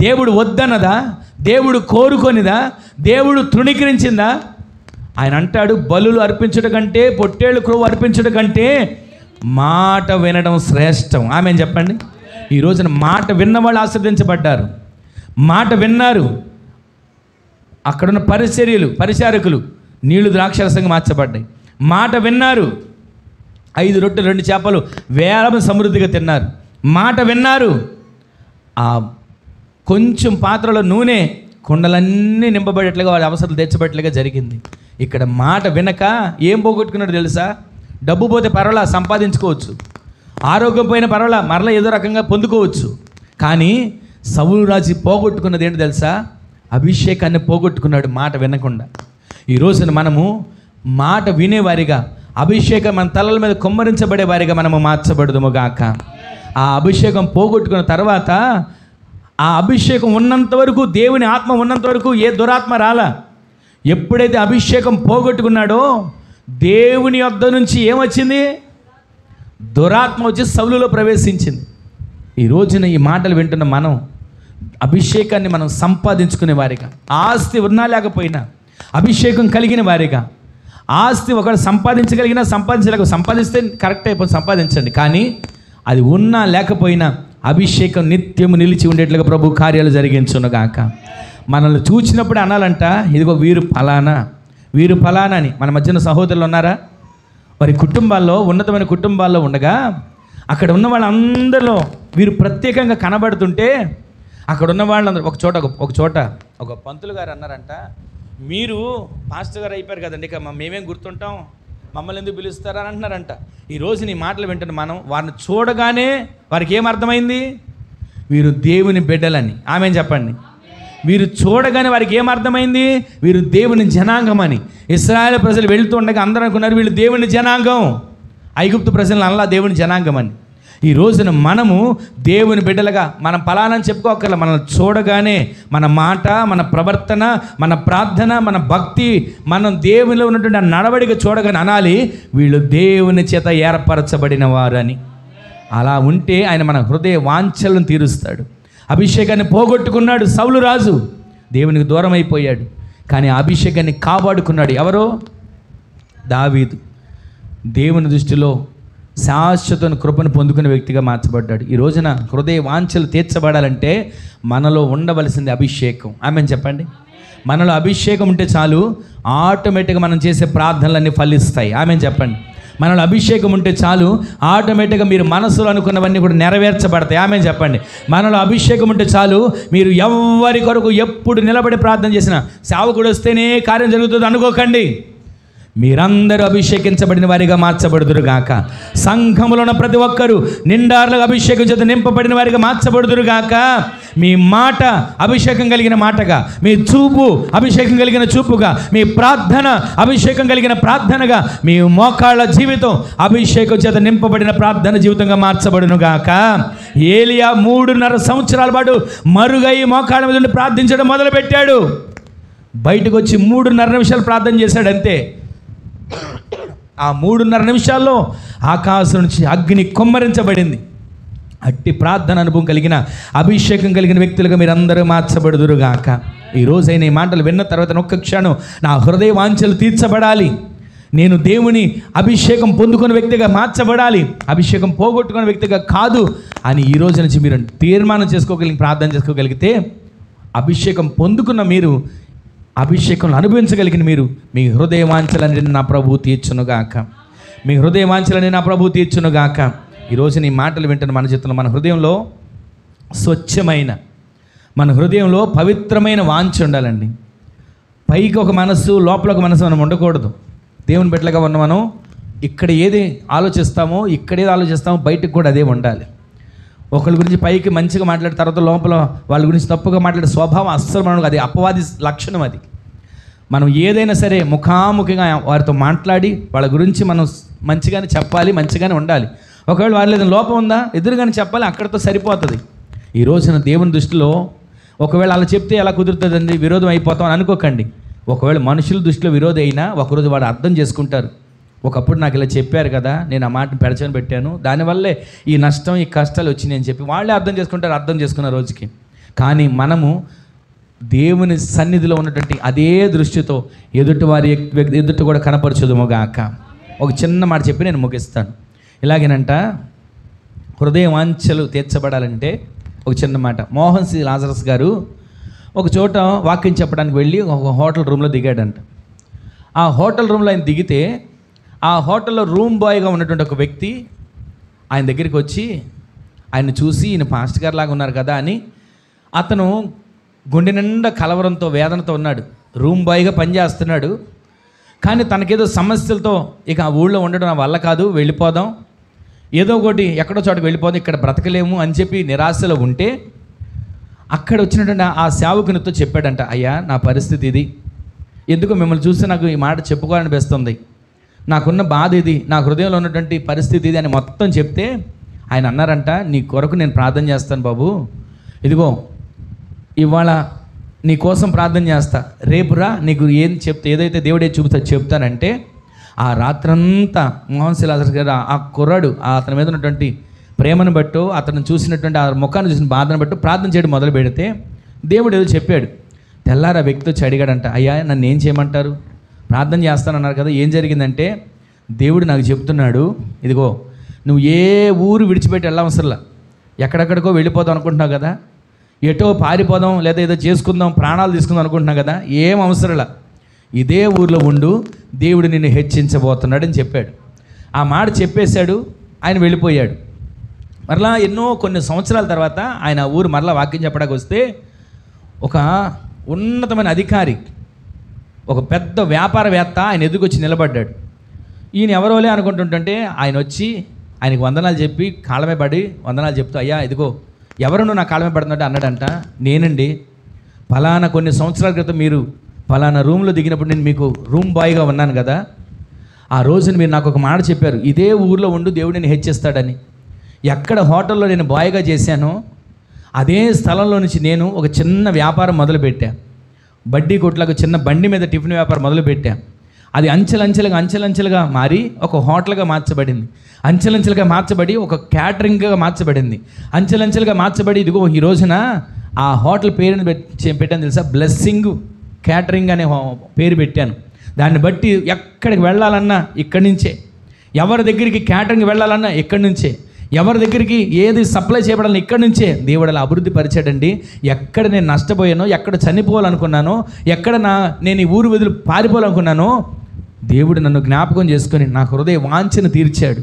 దేవుడు వద్దన్నదా? దేవుడు కోరుకొనిదా? దేవుడు తృణీకరించిందా? ఆయన అంటాడు, బలులు అర్పించడం కంటే, పొట్టేళ్ళు క్రొవ్వు అర్పించడం కంటే మాట వినడం శ్రేష్టం. ఆమెను చెప్పండి. ఈ రోజున మాట విన్న వాళ్ళు ఆశీర్వదించబడ్డారు. మాట విన్నారు. అక్కడున్న పరిచారకులు నీళ్లు ద్రాక్షరసంగా మార్చబడ్డాయి. మాట విన్నారు. 5 రొట్టెలు 2 చేపలు వేలం సమృద్ధిగా తిన్నారు. మాట విన్నారు. ఆ కొంచెం పాత్రలో నూనె కుండలన్నీ నింపబడేట్లుగా వాళ్ళ అవసరాలు తెచ్చబట్టేట్లుగా జరిగింది. ఇక్కడ మాట వినక ఏం పోగొట్టుకున్నాడు తెలుసా? డబ్బు పోతే పర్వాలా, సంపాదించుకోవచ్చు. ఆరోగ్యం పోయిన పర్వాలా, మరలా ఏదో రకంగా పొందుకోవచ్చు. కానీ సౌలు రాజు పోగొట్టుకున్నది ఏంటి తెలుసా? అభిషేకాన్ని పోగొట్టుకున్నాడు మాట వినకుండా. ఈ రోజున మనము మాట వినేవారిగా, అభిషేకం మన తలల మీద కుమ్మరించబడే వారిగా మనము మార్చబడదుము గాక. ఆ అభిషేకం పోగొట్టుకున్న తర్వాత, ఆ అభిషేకం ఉన్నంత వరకు, దేవుని ఆత్మ ఉన్నంత వరకు ఏ దురాత్మ రాలా. ఎప్పుడైతే అభిషేకం పోగొట్టుకున్నాడో దేవుని యొద్ద నుంచి ఏమొచ్చింది? దురాత్మ వచ్చి సౌలులో ప్రవేశించింది. ఈ రోజున ఈ మాటలు వింటున్న మనం అభిషేకాన్ని మనం సంపాదించుకునే వారిగా, ఆస్తి ఉన్నా లేకపోయినా అభిషేకం కలిగిన వారిగా, ఆస్తి ఒకటి సంపాదించగలిగినా సంపాదిస్తే కరెక్ట్ అయిపోయి సంపాదించండి. కానీ అది ఉన్నా లేకపోయినా అభిషేకం నిత్యము నిలిచి ఉండేట్లుగా ప్రభు కార్యాలు జరిగించునుగాక. మనల్ని చూసినప్పుడే అనాలంట, ఇదిగో వీరు ఫలానా అని. మన మధ్యన సహోదరులు ఉన్నారా? వారి కుటుంబాల్లో, ఉన్నతమైన కుటుంబాల్లో ఉండగా అక్కడ ఉన్న వాళ్ళందరిలో వీరు ప్రత్యేకంగా కనబడుతుంటే, అక్కడ ఉన్న వాళ్ళందరూ ఒక చోట ఒక పంతులు గారు అన్నారంట, మీరు పాస్టర్ గారు అయిపోయారు కదండి, ఇక మేమేం గుర్తుంటాం, మమ్మల్ని ఎందుకు పిలుస్తారా అని అంటున్నారంట. ఈరోజు నీ మాటలు వింటున్న మనం వారిని చూడగానే వారికి ఏమర్థమైంది? వీరు దేవుని బిడ్డలని. ఆమెను చెప్పండి. వీరు చూడగానే వారికి ఏమర్థమైంది? వీరు దేవుని జనాంగం అని. ఇశ్రాయేలు ప్రజలు వెళుతూ ఉండగా అందరూ అనుకున్నారు వీళ్ళు దేవుని జనాంగం, ఐగుప్తు ప్రజలను అల్లా దేవుని జనాంగం అని. ఈ రోజున మనము దేవుని బిడ్డలుగా మనం ఫలానని చెప్పుకోకర్లా. మనల్ని చూడగానే మన మాట, మన ప్రవర్తన, మన ప్రార్థన, మన భక్తి, మనం దేవునిలో ఉన్నటువంటి ఆ నడవడిక చూడగానే అనాలి, వీళ్ళు దేవుని చేత ఏర్పరచబడిన వారని. అలా ఉంటే ఆయన మన హృదయ వాంఛలను తీరుస్తాడు. అభిషేకాన్ని పోగొట్టుకున్నాడు సౌలు రాజు, దేవునికి దూరం అయిపోయాడు. కానీ ఆ అభిషేకాన్ని కాపాడుకున్నాడు ఎవరో? దావీదు. దేవుని దృష్టిలో శాశ్వత కృపను పొందుకునే వ్యక్తిగా మార్చబడ్డాడు. ఈ రోజున హృదయ వాంఛలు తీర్చబడాలంటే మనలో ఉండవలసింది అభిషేకం. ఆమెను చెప్పండి. మనలో అభిషేకం ఉంటే చాలు, ఆటోమేటిక్గా మనం చేసే ప్రార్థనలన్నీ ఫలిస్తాయి. ఆమెను చెప్పండి. మనలో అభిషేకం ఉంటే చాలు, ఆటోమేటిక్గా మీరు మనసులో అనుకున్నవన్నీ కూడా నెరవేర్చబడతాయి. ఆమెను చెప్పండి. మనలో అభిషేకం ఉంటే చాలు, మీరు ఎవరి కొరకు ఎప్పుడు నిలబడి ప్రార్థన చేసినా సేవకుడు వస్తేనే కార్యం జరుగుతుంది అనుకోకండి. మీరందరూ అభిషేకించబడిన వారిగా మార్చబడుదురుగాక. సంఘములో ఉన్న ప్రతి ఒక్కరూ నిండార్లుగా అభిషేకం చేత నింపబడిన వారిగా మార్చబడుదురుగాక. మీ మాట అభిషేకం కలిగిన మాటగా, మీ చూపు అభిషేకం కలిగిన చూపుగా, మీ ప్రార్థన అభిషేకం కలిగిన ప్రార్థనగా, మీ మోకాళ్ళ జీవితం అభిషేకం చేత నింపబడిన ప్రార్థన జీవితంగా మార్చబడునుగాక. ఏలియా 3.5 సంవత్సరాల పాటు మరుగై మోకాళ్ళ మీద నుండి ప్రార్థించడం మొదలుపెట్టాడు. బయటకు వచ్చి 3.5 నిమిషాలు ప్రార్థన చేశాడు అంతే. ఆ 3.5 నిమిషాల్లో ఆకాశం నుంచి అగ్ని కుమ్మరించబడింది. అట్టి ప్రార్థన అనుభవం కలిగిన, అభిషేకం కలిగిన వ్యక్తులుగా మీరందరూ మార్చబడుదురుగాక. ఈరోజైన ఈ మాటలు విన్న తర్వాత ఒక్క క్షణం నా హృదయ వాంఛలు తీర్చబడాలి, నేను దేవుని అభిషేకం పొందుకున్న వ్యక్తిగా మార్చబడాలి, అభిషేకం పోగొట్టుకున్న వ్యక్తిగా కాదు అని ఈ రోజు నుంచి మీరు తీర్మానం చేసుకోగలిగి ప్రార్థన చేసుకోగలిగితే, అభిషేకం పొందుకున్న మీరు, అభిషేకంలో అనుభవించగలిగిన మీరు, మీ హృదయ వాంఛలని నా ప్రభువు తీర్చునుగాక. మీ హృదయ వాంఛలని నా ప్రభువు తీర్చునుగాక. ఈరోజు నీ మాటలు వింటున్న మన జీవితంలో మన హృదయంలో స్వచ్ఛమైన, మన హృదయంలో పవిత్రమైన వాంఛ ఉండాలండి. పైకి ఒక మనస్సు, లోపల ఒక మనసు మనం ఉండకూడదు. దేవుని బిడ్డలుగా ఉన్న మనం ఇక్కడ ఏది ఆలోచిస్తామో, ఇక్కడేది ఆలోచిస్తామో బయటకు కూడా అదే ఉండాలి. ఒకరి గురించి పైకి మంచిగా మాట్లాడిన తర్వాత లోపల వాళ్ళ గురించి తప్పుగా మాట్లాడే స్వభావం అస్సలు మనకు, అది అపవాది లక్షణం. అది మనం ఏదైనా సరే ముఖాముఖిగా వారితో మాట్లాడి వాళ్ళ గురించి మనం మంచిగానే చెప్పాలి, మంచిగానే ఉండాలి. ఒకవేళ వారి ఏదైనా లోపం ఉందా ఎదురుగానే చెప్పాలి, అక్కడితో సరిపోతుంది. ఈ రోజున దేవుని దృష్టిలో ఒకవేళ అలా చెప్తే ఎలా కుదురుతుందండి, విరోధం అయిపోతాం అని అనుకోకండి. ఒకవేళ మనుషుల దృష్టిలో విరోధం అయినా ఒకరోజు వాడు అర్థం చేసుకుంటారు. ఒకప్పుడు నాకు ఇలా చెప్పారు కదా, నేను ఆ మాటను పెడచని పెట్టాను, దానివల్లే ఈ నష్టం, ఈ కష్టాలు వచ్చినాయి అని చెప్పి వాళ్ళే అర్థం చేసుకుంటారు, అర్థం చేసుకున్న రోజుకి. కానీ మనము దేవుని సన్నిధిలో ఉన్నటువంటి అదే దృష్టితో ఎదుటి కూడా కనపరచుదుముగాక. ఒక చిన్న మాట చెప్పి నేను ముగిస్తాను. ఇలాగేనంట, హృదయ వాంఛలు తీర్చబడాలంటే ఒక చిన్న మాట. మోహన్ సి లాజరస్ గారు ఒక చోట వాక్యం చెప్పడానికి వెళ్ళి ఒక హోటల్ రూమ్లో దిగాడంట. ఆ హోటల్ రూమ్లో ఆయన దిగితే ఆ హోటల్లో రూమ్ బాయ్గా ఉన్నటువంటి ఒక వ్యక్తి ఆయన దగ్గరికి వచ్చి ఆయన చూసి, ఈయన పాస్టర్ గారు లాగా ఉన్నారు కదా అని, అతను గుండె నిండా కలవరంతో వేదనతో ఉన్నాడు. రూమ్ బాయ్గా పనిచేస్తున్నాడు, కానీ తనకేదో సమస్యలతో ఇక ఆ ఊళ్ళో ఉండడం నా వల్ల కాదు, వెళ్ళిపోదాం, ఏదో ఒకటి ఎక్కడో చోటకి వెళ్ళిపోదాం, ఇక్కడ బ్రతకలేము అని చెప్పి నిరాశలో ఉంటే అక్కడ వచ్చినటువంటి ఆ సేవకునితో చెప్పాడంట, అయ్యా నా పరిస్థితి ఇది, ఎందుకు మిమ్మల్ని చూస్తే నాకు ఈ మాట చెప్పుకోవాలనిపిస్తుంది, నాకున్న బాధ ఇది, నా హృదయంలో ఉన్నటువంటి పరిస్థితి ఇది అని మొత్తం చెప్తే ఆయన అన్నారంట, నీ కొరకు నేను ప్రార్థన చేస్తాను బాబు, ఇదిగో ఇవాళ నీ కోసం ప్రార్థన చేస్తా, రేపురా నీకు ఏం చెప్తా, ఏదైతే దేవుడే చెప్తానంటే ఆ రాత్రంతా మోహన్ సి లాజరస్ గారు ఆ కుర్రాడు అతని మీద ఉన్నటువంటి ప్రేమను బట్టు, అతను చూసినటువంటి ఆ ముఖాన్ని చూసిన బాధను బట్టు ప్రార్థన చేయడం మొదలు పెడితే దేవుడు ఏదో చెప్పాడు. తెల్లారా వ్యక్తి వచ్చి అడిగాడంట, అయ్యా నన్ను ఏం చేయమంటారు, ప్రార్థన చేస్తానన్నారు కదా, ఏం జరిగిందంటే దేవుడు నాకు చెప్తున్నాడు, ఇదిగో నువ్వు ఏ ఊరు విడిచిపెట్టి వెళ్ళవసరంలా, ఎక్కడెక్కడికో వెళ్ళిపోదాం అనుకుంటున్నావు కదా, ఎటో పారిపోదాం లేదా ఏదో చేసుకుందాం, ప్రాణాలు తీసుకుందాం అనుకుంటున్నావు కదా, ఏం అవసరంలా, ఇదే ఊర్లో ఉండు, దేవుడు నిన్ను హెచ్చించబోతున్నాడు అని చెప్పాడు. ఆ మాట చెప్పేశాడు, ఆయన వెళ్ళిపోయాడు. మరలా కొన్ని సంవత్సరాల తర్వాత ఆయన ఊరు మరలా వాక్యం చెప్పడానికి వస్తే ఒక ఉన్నతమైన అధికారి, ఒక పెద్ద వ్యాపారవేత్త ఆయన ఎదుగుకొచ్చి నిలబడ్డాడు. ఈయన ఎవరోలే అనుకుంటుంటే ఆయన వచ్చి ఆయనకు వందనాలు చెప్పి కాళ్ళమే పడి వందనాలు చెప్తూ, అయ్యా ఇదిగో ఎవరు నా కాళ్ళమే పడుతుంటే అన్నాడంట, నేనండి ఫలానా కొన్ని సంవత్సరాల క్రితం మీరు ఫలానా రూమ్లో దిగినప్పుడు నేను మీకు రూమ్ బాయ్గా ఉన్నాను కదా, ఆ రోజున మీరు నాకు ఒక మాట చెప్పారు, ఇదే ఊర్లో ఉండు దేవుడు నేను హెచ్చిస్తాడని. ఎక్కడ హోటల్లో నేను బాయ్గా చేశానో అదే స్థలంలో నుంచి నేను ఒక చిన్న వ్యాపారం మొదలుపెట్టాను, బడ్డీ కొట్లకు చిన్న బండి మీద టిఫిన్ వ్యాపారం మొదలుపెట్టాను. అది అంచెలంచెలుగా మారి ఒక హోటల్గా మార్చబడింది, అంచెలంచెలుగా మార్చబడి ఒక క్యాటరింగ్గా మార్చబడింది, అంచెలంచెలుగా మార్చబడి ఇదిగో ఈ రోజున ఆ హోటల్ పేరుని పెట్టాను తెలుసా, బ్లెస్సింగ్ క్యాటరింగ్ అనే పేరు పెట్టాను. దాన్ని బట్టి ఎక్కడికి వెళ్ళాలన్నా ఇక్కడి నుంచే, ఎవరి దగ్గరికి క్యాటరింగ్ వెళ్ళాలన్నా ఇక్కడి నుంచే, ఎవరి దగ్గరికి ఏది సప్లై చేయబడాలని ఇక్కడి నుంచే దేవుడు అలా అభివృద్ధి పరిచాడండి. ఎక్కడ నేను నష్టపోయానో, ఎక్కడ చనిపోవాలనుకున్నానో, ఎక్కడ నేను ఈ ఊరు వదిలి పారిపోవాలనుకున్నానో దేవుడు నన్ను జ్ఞాపకం చేసుకొని నా హృదయ వాంఛను తీర్చాడు,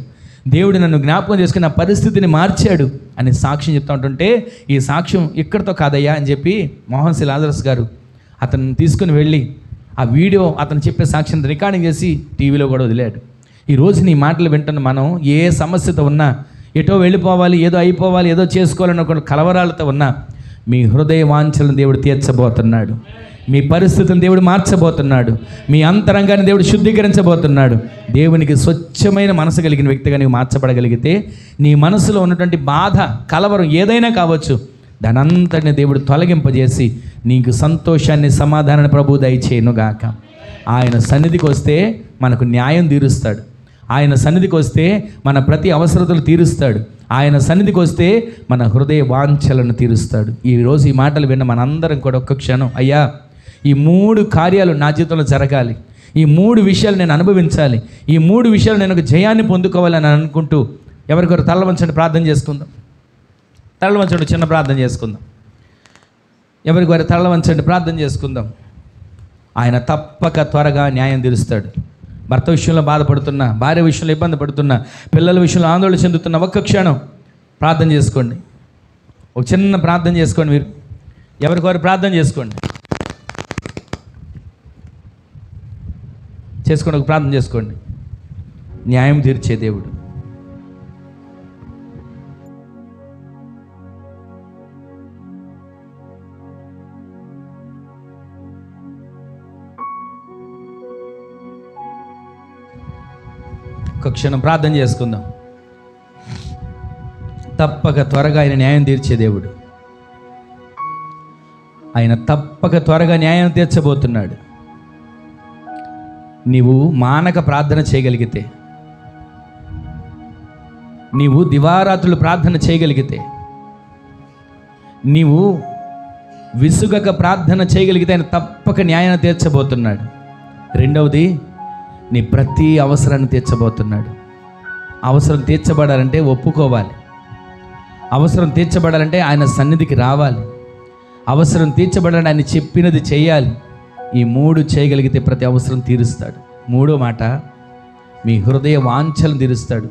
దేవుడు నన్ను జ్ఞాపకం చేసుకుని నా పరిస్థితిని మార్చాడు అని సాక్ష్యం చెప్తా ఉంటుంటే, ఈ సాక్ష్యం ఇక్కడితో కాదయ్యా అని చెప్పి మోహన్ సి లాజరస్ గారు అతన్ని తీసుకుని వెళ్ళి ఆ వీడియో అతను చెప్పే సాక్ష్యం రికార్డింగ్ చేసి టీవీలో కూడా వదిలాడు. ఈరోజు నీ మాటలు వింటున్న మనం ఏ సమస్యతో ఉన్నా, ఎటో వెళ్ళిపోవాలి, ఏదో అయిపోవాలి, ఏదో చేసుకోవాలని ఒక కలవరాలతో ఉన్నా మీ హృదయ వాంఛలను దేవుడు తీర్చబోతున్నాడు, మీ పరిస్థితులను దేవుడు మార్చబోతున్నాడు, మీ అంతరంగాన్ని దేవుడు శుద్ధీకరించబోతున్నాడు. దేవునికి స్వచ్ఛమైన మనసు కలిగిన వ్యక్తిగా నీవు మార్చబడగలిగితే నీ మనసులో ఉన్నటువంటి బాధ, కలవరం ఏదైనా కావచ్చు, దానంతటిని దేవుడు తొలగింపజేసి నీకు సంతోషాన్ని, సమాధానాన్ని ప్రభు దయచేయునుగాక. ఆయన సన్నిధికి వస్తే మనకు న్యాయం తీరుస్తాడు, ఆయన సన్నిధికి వస్తే మన ప్రతి అవసరతలు తీరుస్తాడు, ఆయన సన్నిధికి వస్తే మన హృదయ వాంఛలను తీరుస్తాడు. ఈరోజు ఈ మాటలు విన్న మనందరం కూడా ఒక్క క్షణం, అయ్యా ఈ 3 కార్యాలు నా జీవితంలో జరగాలి, ఈ 3 విషయాలు నేను అనుభవించాలి, ఈ 3 విషయాలు నేను ఒక జయాన్ని పొందుకోవాలని అనుకుంటూ ఎవరికొరు తల్ల వంచండి, ప్రార్థన చేసుకుందాం. తల్ల వంచండి, చిన్న ప్రార్థన చేసుకుందాం. ఎవరికి వారి తల్ల వంచండి, ప్రార్థన చేసుకుందాం. ఆయన తప్పక త్వరగా న్యాయం తీరుస్తాడు. భర్త విషయంలో బాధపడుతున్నా, భార్య విషయంలో ఇబ్బంది పడుతున్నా, పిల్లల విషయంలో ఆందోళన చెందుతున్నా, ఒక్క క్షణం ప్రార్థన చేసుకోండి. ఒక చిన్న ప్రార్థన చేసుకోండి. మీరు ఎవరికొవారు ప్రార్థన చేసుకోండి. ఒక ప్రార్థన చేసుకోండి. న్యాయం తీర్చే దేవుడు. ఒక క్షణం ప్రార్థన చేసుకుందాం. తప్పక త్వరగా ఆయన న్యాయం తీర్చే దేవుడు. ఆయన తప్పక త్వరగా న్యాయం తీర్చబోతున్నాడు. నీవు మానక ప్రార్థన చేయగలిగితే, నీవు దివారాత్రులు ప్రార్థన చేయగలిగితే, నీవు విసుగక ప్రార్థన చేయగలిగితే ఆయన తప్పక న్యాయం తీర్చబోతున్నాడు. రెండవది, నీ ప్రతి అవసరాన్ని తీర్చబోతున్నాడు. అవసరం తీర్చబడాలంటే ఒప్పుకోవాలి. అవసరం తీర్చబడాలంటే ఆయన సన్నిధికి రావాలి. అవసరం తీర్చబడాలంటే ఆయన చెప్పినది చేయాలి. ఈ 3 చేయగలిగితే ప్రతి అవసరం తీరుస్తాడు. 3వ మాట, మీ హృదయ వాంఛలను తీరుస్తాడు.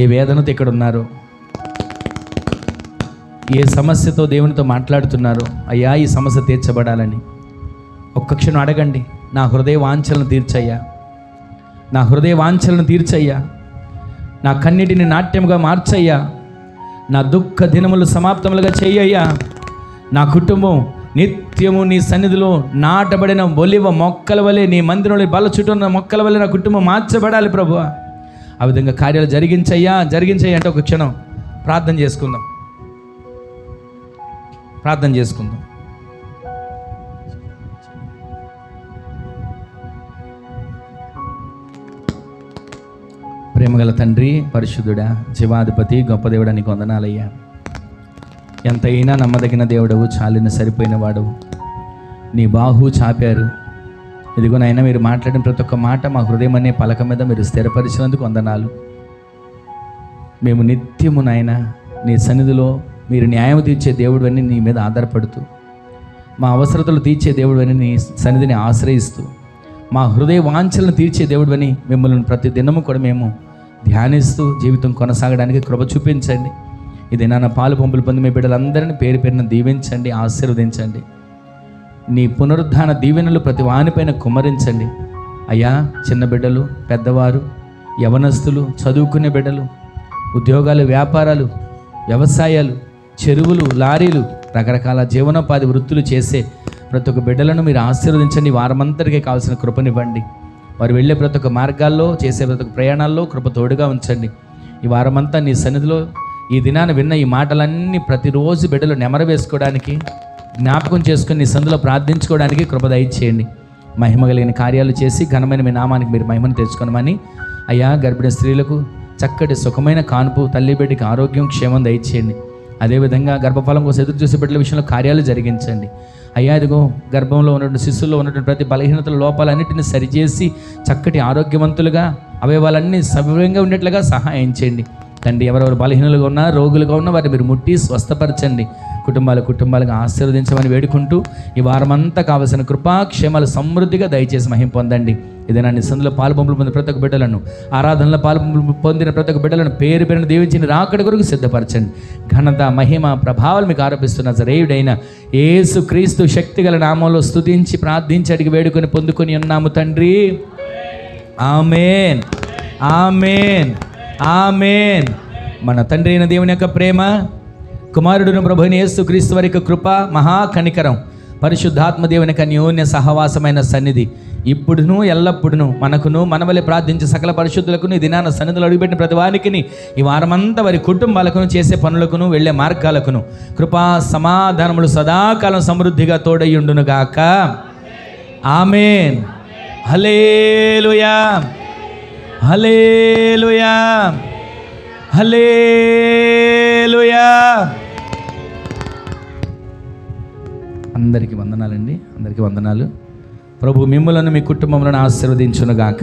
ఏ వేదనతో ఇక్కడ ఉన్నారో, ఏ సమస్యతో దేవునితో మాట్లాడుతున్నారో, అయ్యా ఈ సమస్య తీర్చబడాలని ఒక్క క్షణం అడగండి. నా హృదయ వాంఛలను తీర్చయ్యా, నా హృదయ వాంఛలను తీర్చయ్యా, నా కన్నిటిని నాట్యముగా మార్చయ్యా, నా దుఃఖ దినములు సమాప్తములుగా చెయ్యయ్యా, నా కుటుంబం నిత్యము నీ సన్నిధిలో నాటబడిన ఒలివ మొక్కల వలె, నీ మందిరంలో బల చుట్టూ ఉన్న మొక్కల వలె నా కుటుంబం మార్చబడాలి ప్రభువా. ఆ విధంగా కార్యాలు జరిగించయ్యా అంటే ఒక క్షణం ప్రార్థన చేసుకుందాం. ప్రేమగల తండ్రి, పరిశుద్ధుడా, జీవాధిపతి, గొప్ప దేవుడా, నీకు వందనాలయ్యా. ఎంతైనా నమ్మదగిన దేవుడవు, చాలిన సరిపోయిన వాడవు. నీ బాహు చాపారు. ఇదిగో నాయన, మీరు మాట్లాడిన ప్రతి ఒక్క మాట మా హృదయం అనే పలక మీద మీరు స్థిరపరిచినందుకు వందనాలు. మేము నిత్యము నాయన నీ సన్నిధిలో మీరు న్యాయం తీర్చే దేవుడు అని నీ మీద ఆధారపడుతూ, మా అవసరతలు తీర్చే దేవుడు అని నీ సన్నిధిని ఆశ్రయిస్తూ, మా హృదయ వాంఛలను తీర్చే దేవుడు అని మిమ్మల్ని ప్రతి దినము కూడా మేము ధ్యానిస్తూ జీవితం కొనసాగడానికి కృప చూపించండి. ఇదేనా నా పాలు పంపులు పొంది మీ బిడ్డలందరినీ పేరు పేరున దీవించండి, ఆశీర్వదించండి. నీ పునరుద్ధాన దీవెనలు ప్రతి వానిపైన కుమ్మరించండి. అయ్యా, చిన్న బిడ్డలు, పెద్దవారు, యవనస్తులు, చదువుకునే బిడ్డలు, ఉద్యోగాలు, వ్యాపారాలు, వ్యవసాయాలు, చెరువులు, లారీలు, రకరకాల జీవనోపాధి వృత్తులు చేసే ప్రతి ఒక్క బిడ్డలను మీరు ఆశీర్వదించండి. వారమంతటికీ కావాల్సిన కృపనివ్వండి. వారు వెళ్ళే ప్రతి ఒక్క మార్గాల్లో, చేసే ప్రతి ఒక్క ప్రయాణాల్లో కృప తోడుగా ఉంచండి. ఈ వారమంతా నీ సన్నిధిలో ఈ దినాన విన్న ఈ మాటలన్నీ ప్రతిరోజు బిడ్డలు నెమరు వేసుకోవడానికి, జ్ఞాపకం చేసుకుని నీ సన్నిధిలో ప్రార్థించుకోవడానికి కృప దయచేయండి. మహిమ కలిగిన కార్యాలు చేసి ఘనమైన మీ నామానికి మీరు మహిమను తెచ్చుకోనమని అయ్యా, గర్భిణీ స్త్రీలకు చక్కటి సుఖమైన కాన్పు, తల్లి బిడ్డకి ఆరోగ్యం, క్షేమం దయచేయండి. అదేవిధంగా గర్భఫలం కోసం ఎదురు చూసే బిడ్డల విషయంలో కార్యాలు జరిగించండి. అయ్యా, ఇదిగో గర్భంలో ఉన్నటువంటి శిశువుల్లో ఉన్నటువంటి ప్రతి బలహీనతల లోపాలన్నింటినీ సరిచేసి చక్కటి ఆరోగ్యవంతులుగా, అవయవాలన్నీ సవ్యంగా ఉండేట్లుగా సహాయం చేయండి తండ్రి. ఎవరెవరు బలహీనులుగా ఉన్నా, రోగులుగా ఉన్నా వారిని మీరు ముట్టి స్వస్థపరచండి. కుటుంబాలుగా ఆశీర్వదించమని వేడుకుంటూ ఈ వారమంతా కావలసిన కృపాక్షేమాలు సమృద్ధిగా దయచేసి మహిమ పొందండి. ఇదేనా నీ సందులో పాలు పంపులు పొందిన ప్రతి ఒక్క బిడ్డలను, ఆరాధనలో పాలు పంపులు పొందిన ప్రతి ఒక్క బిడ్డలను పేరు పేరును దీవించిన రాకడ కొరకు సిద్ధపరచండి. ఘనత, మహిమ, ప్రభావాలు మీకు ఆరోపిస్తున్న సరేయుడైన యేసు క్రీస్తు శక్తిగల నామంలో స్తుతించి ప్రార్థించి అడిగి వేడుకొని పొందుకొని ఉన్నాము తండ్రి. ఆమేన్, ఆమేన్, ఆమేన్. మన తండ్రి అయిన దేవుని యొక్క ప్రేమ, కుమారుడును ప్రభువైన యేసు క్రీస్తు వారి యొక్క కృప, మహాకనికరం, పరిశుద్ధాత్మ దేవుని యొక్క అన్యోన్య సహవాసమైన సన్నిధి ఇప్పుడును ఎల్లప్పుడును మనకును, మన వలె ప్రార్థించే సకల పరిశుద్ధులకును, ఈ దినాన సన్నిధిలో అడుగుపెట్టిన ప్రతి వారికి, ఈ వారమంతా వారి కుటుంబాలకును, చేసే పనులకును, వెళ్ళే మార్గాలకును కృపా సమాధానములు సదాకాలం సమృద్ధిగా తోడయ్యుండును గాక. ఆమేన్. హల్లెలూయా, హల్లెలూయా, హల్లెలూయా. అందరికీ వందనాలండి, అందరికీ వందనాలు. ప్రభు మిమ్ములను, మీ కుటుంబములను ఆశీర్వదించును గాక.